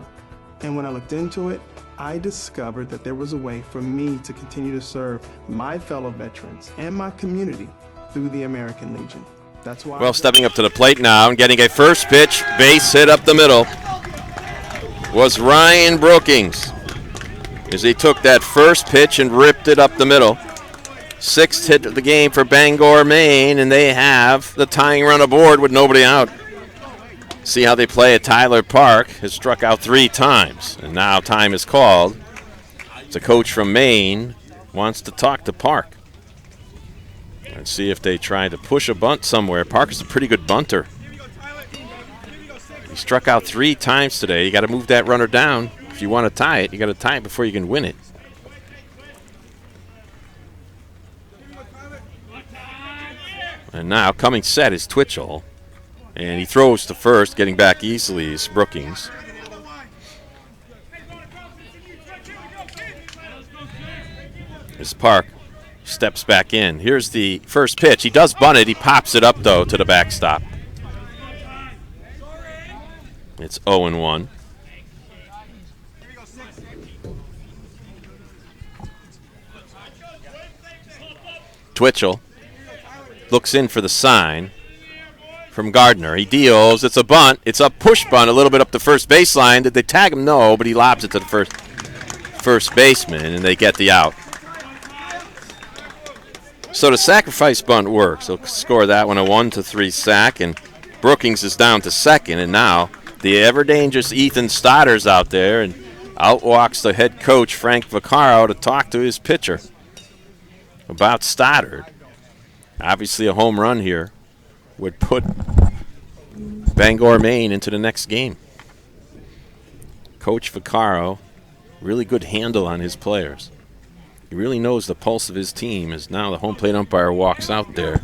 and when I looked into it, I discovered that there was a way for me to continue to serve my fellow veterans and my community through the American Legion. That's why. Well, stepping up to the plate now and getting a first pitch, base hit up the middle, was Ryan Brookings. as he took that first pitch and ripped it up the middle. 6th hit of the game for Bangor, Maine, and they have the tying run aboard with nobody out. See how they play at Tyler Park. Has struck out 3 times, and now time is called. The coach from Maine wants to talk to Park and see if they try to push a bunt somewhere. Park is a pretty good bunter. He struck out 3 times today. You got to move that runner down. If you want to tie it, you got to tie it before you can win it. And now coming set is Twitchell. And he throws to first, getting back easily is Brookings. As Park steps back in. Here's the first pitch. He does bunt it. He pops it up, though, to the backstop. It's 0-1. Twitchell looks in for the sign from Gardner. He deals. It's a bunt. It's a push bunt a little bit up the first baseline. Did they tag him? No, but he lobs it to the first baseman, and they get the out. So the sacrifice bunt works. They'll score that one a 1-3 sack, and Brookings is down to second, and now the ever-dangerous Ethan Stotter's out there, and out walks the head coach, Frank Vaccaro, to talk to his pitcher about Stoddard. Obviously a home run here would put Bangor, Maine into the next game. Coach Vaccaro, really good handle on his players. He really knows the pulse of his team as now the home plate umpire walks out there.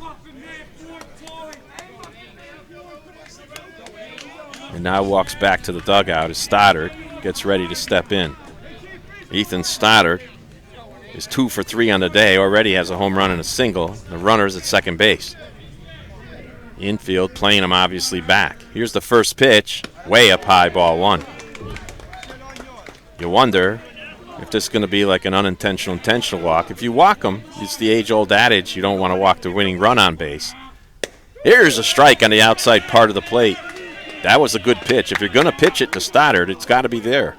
And now walks back to the dugout as Stoddard gets ready to step in. Ethan Stoddard is 2 for 3 on the day, already has a home run and a single. The runner's at second base. Infield playing him obviously back. Here's the first pitch, way up high, ball 1. You wonder if this is going to be like an intentional walk. If you walk them, it's the age-old adage, you don't want to walk the winning run on base. Here's a strike on the outside part of the plate. That was a good pitch. If you're going to pitch it to Stoddard, it's got to be there.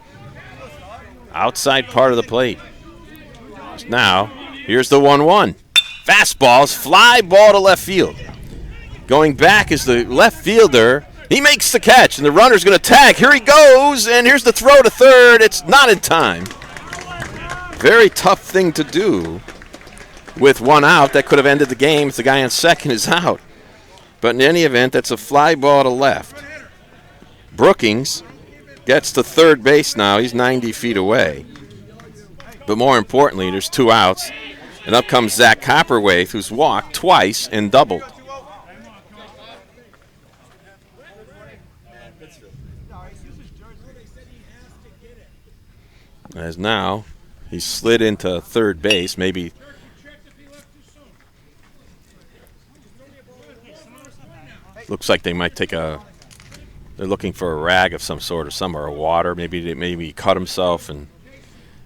Outside part of the plate. Now, here's the 1-1. Fastballs, fly ball to left field. Going back is the left fielder. He makes the catch, and the runner's going to tag. Here he goes, and here's the throw to third. It's not in time. Very tough thing to do with 1 out. That could have ended the game if the guy on second is out. But in any event, that's a fly ball to left. Brookings gets to third base now. He's 90 feet away. But more importantly, there's 2 outs. And up comes Zach Copperwaith, who's walked twice and doubled. As now he's slid into third base, maybe looks like they might take they're looking for a rag of some sort or water. Maybe he cut himself, and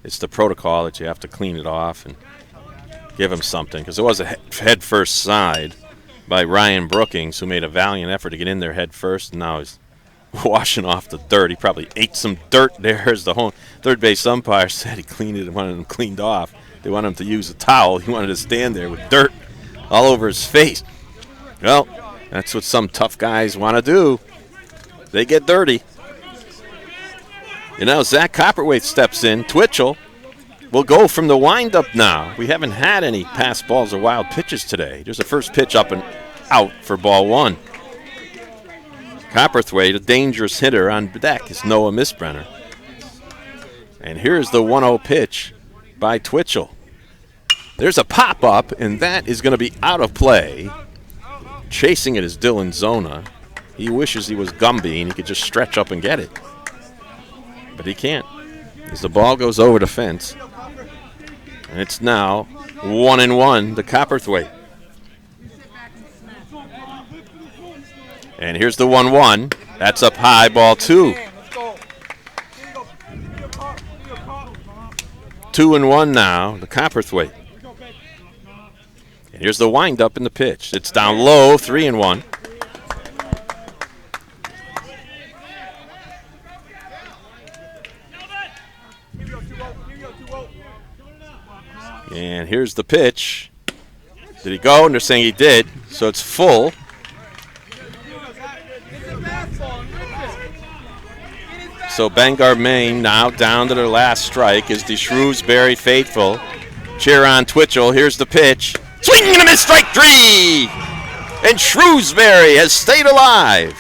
it's the protocol that you have to clean it off and give him something, because it was a head first side by Ryan Brookings, who made a valiant effort to get in there head first, and now he's washing off the dirt. He probably ate some dirt there, as the home third base umpire said. He cleaned it and wanted him cleaned off. They wanted him to use a towel. He wanted to stand there with dirt all over his face. Well, that's what some tough guys want to do. They get dirty. And now Zach Copperwaith steps in. Twitchell will go from the windup now. We haven't had any pass balls or wild pitches today. There's a first pitch up and out for ball 1. Copperthwaite, a dangerous hitter on deck, is Noah Misbrenner. And here's the 1-0 pitch by Twitchell. There's a pop-up, and that is going to be out of play. Chasing it is Dylan Zona. He wishes he was Gumby and he could just stretch up and get it. But he can't, as the ball goes over the fence. And it's now 1-1 to Copperthwaite. And here's the 1-1. That's up high, ball 2. 2-1 now to Copperthwaite. And here's the windup in the pitch. It's down low, 3-1. And here's the pitch. Did he go? And they're saying he did, so it's full. So Bangor, Maine now down to their last strike is the Shrewsbury faithful. Cheer on Twitchell. Here's the pitch. Swing and a miss, strike 3! And Shrewsbury has stayed alive.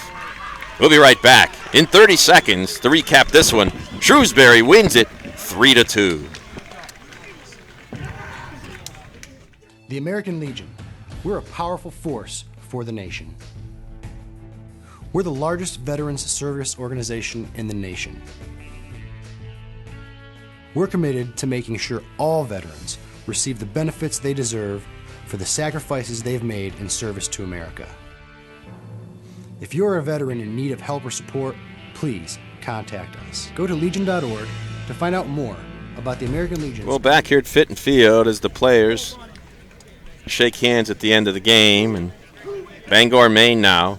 We'll be right back in 30 seconds to recap this one. Shrewsbury wins it 3-2. The American Legion. We're a powerful force for the nation. We're the largest veterans service organization in the nation. We're committed to making sure all veterans receive the benefits they deserve for the sacrifices they've made in service to America. If you're a veteran in need of help or support, please contact us. Go to legion.org to find out more about the American Legion. Well, back here at Fitton Field as the players shake hands at the end of the game, and Bangor, Maine now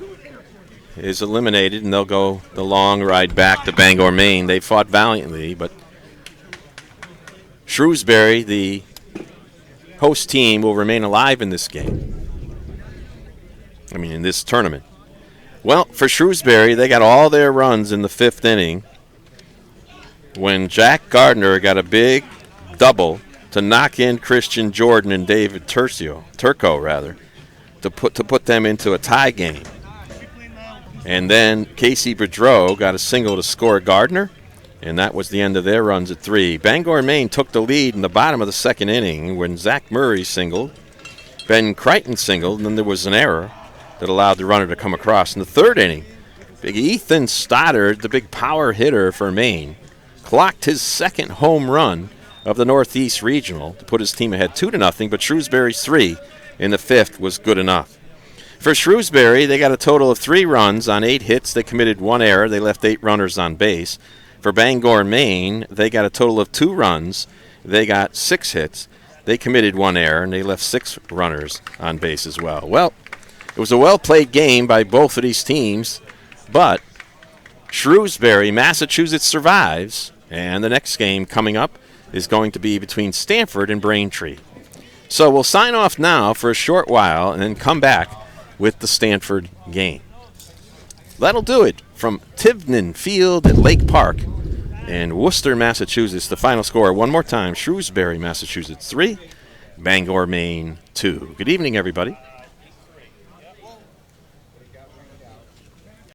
is eliminated, and they'll go the long ride back to Bangor, Maine. They fought valiantly, but Shrewsbury, the host team, will remain alive in this game. In this tournament. Well, for Shrewsbury, they got all their runs in the 5th inning when Jack Gardner got a big double to knock in Christian Jordan and David Turco, to put them into a tie game. And then Casey Boudreau got a single to score Gardner, and that was the end of their runs at 3. Bangor, Maine took the lead in the bottom of the 2nd inning when Zach Murray singled, Ben Crichton singled, and then there was an error that allowed the runner to come across. In the 3rd inning, big Ethan Stoddard, the big power hitter for Maine, clocked his 2nd home run of the Northeast Regional to put his team ahead 2-0, but Shrewsbury's 3 in the 5th was good enough. For Shrewsbury, they got a total of 3 runs on 8 hits. They committed 1 error. They left 8 runners on base. For Bangor, Maine, they got a total of 2 runs. They got 6 hits. They committed 1 error, and they left 6 runners on base as well. Well, it was a well-played game by both of these teams, but Shrewsbury, Massachusetts survives, and the next game coming up is going to be between Stanford and Braintree. So we'll sign off now for a short while and then come back with the Stanford game. That'll do it from Tivnan Field at Lake Park in Worcester, Massachusetts. The final score one more time, Shrewsbury, Massachusetts 3, Bangor, Maine 2. Good evening, everybody.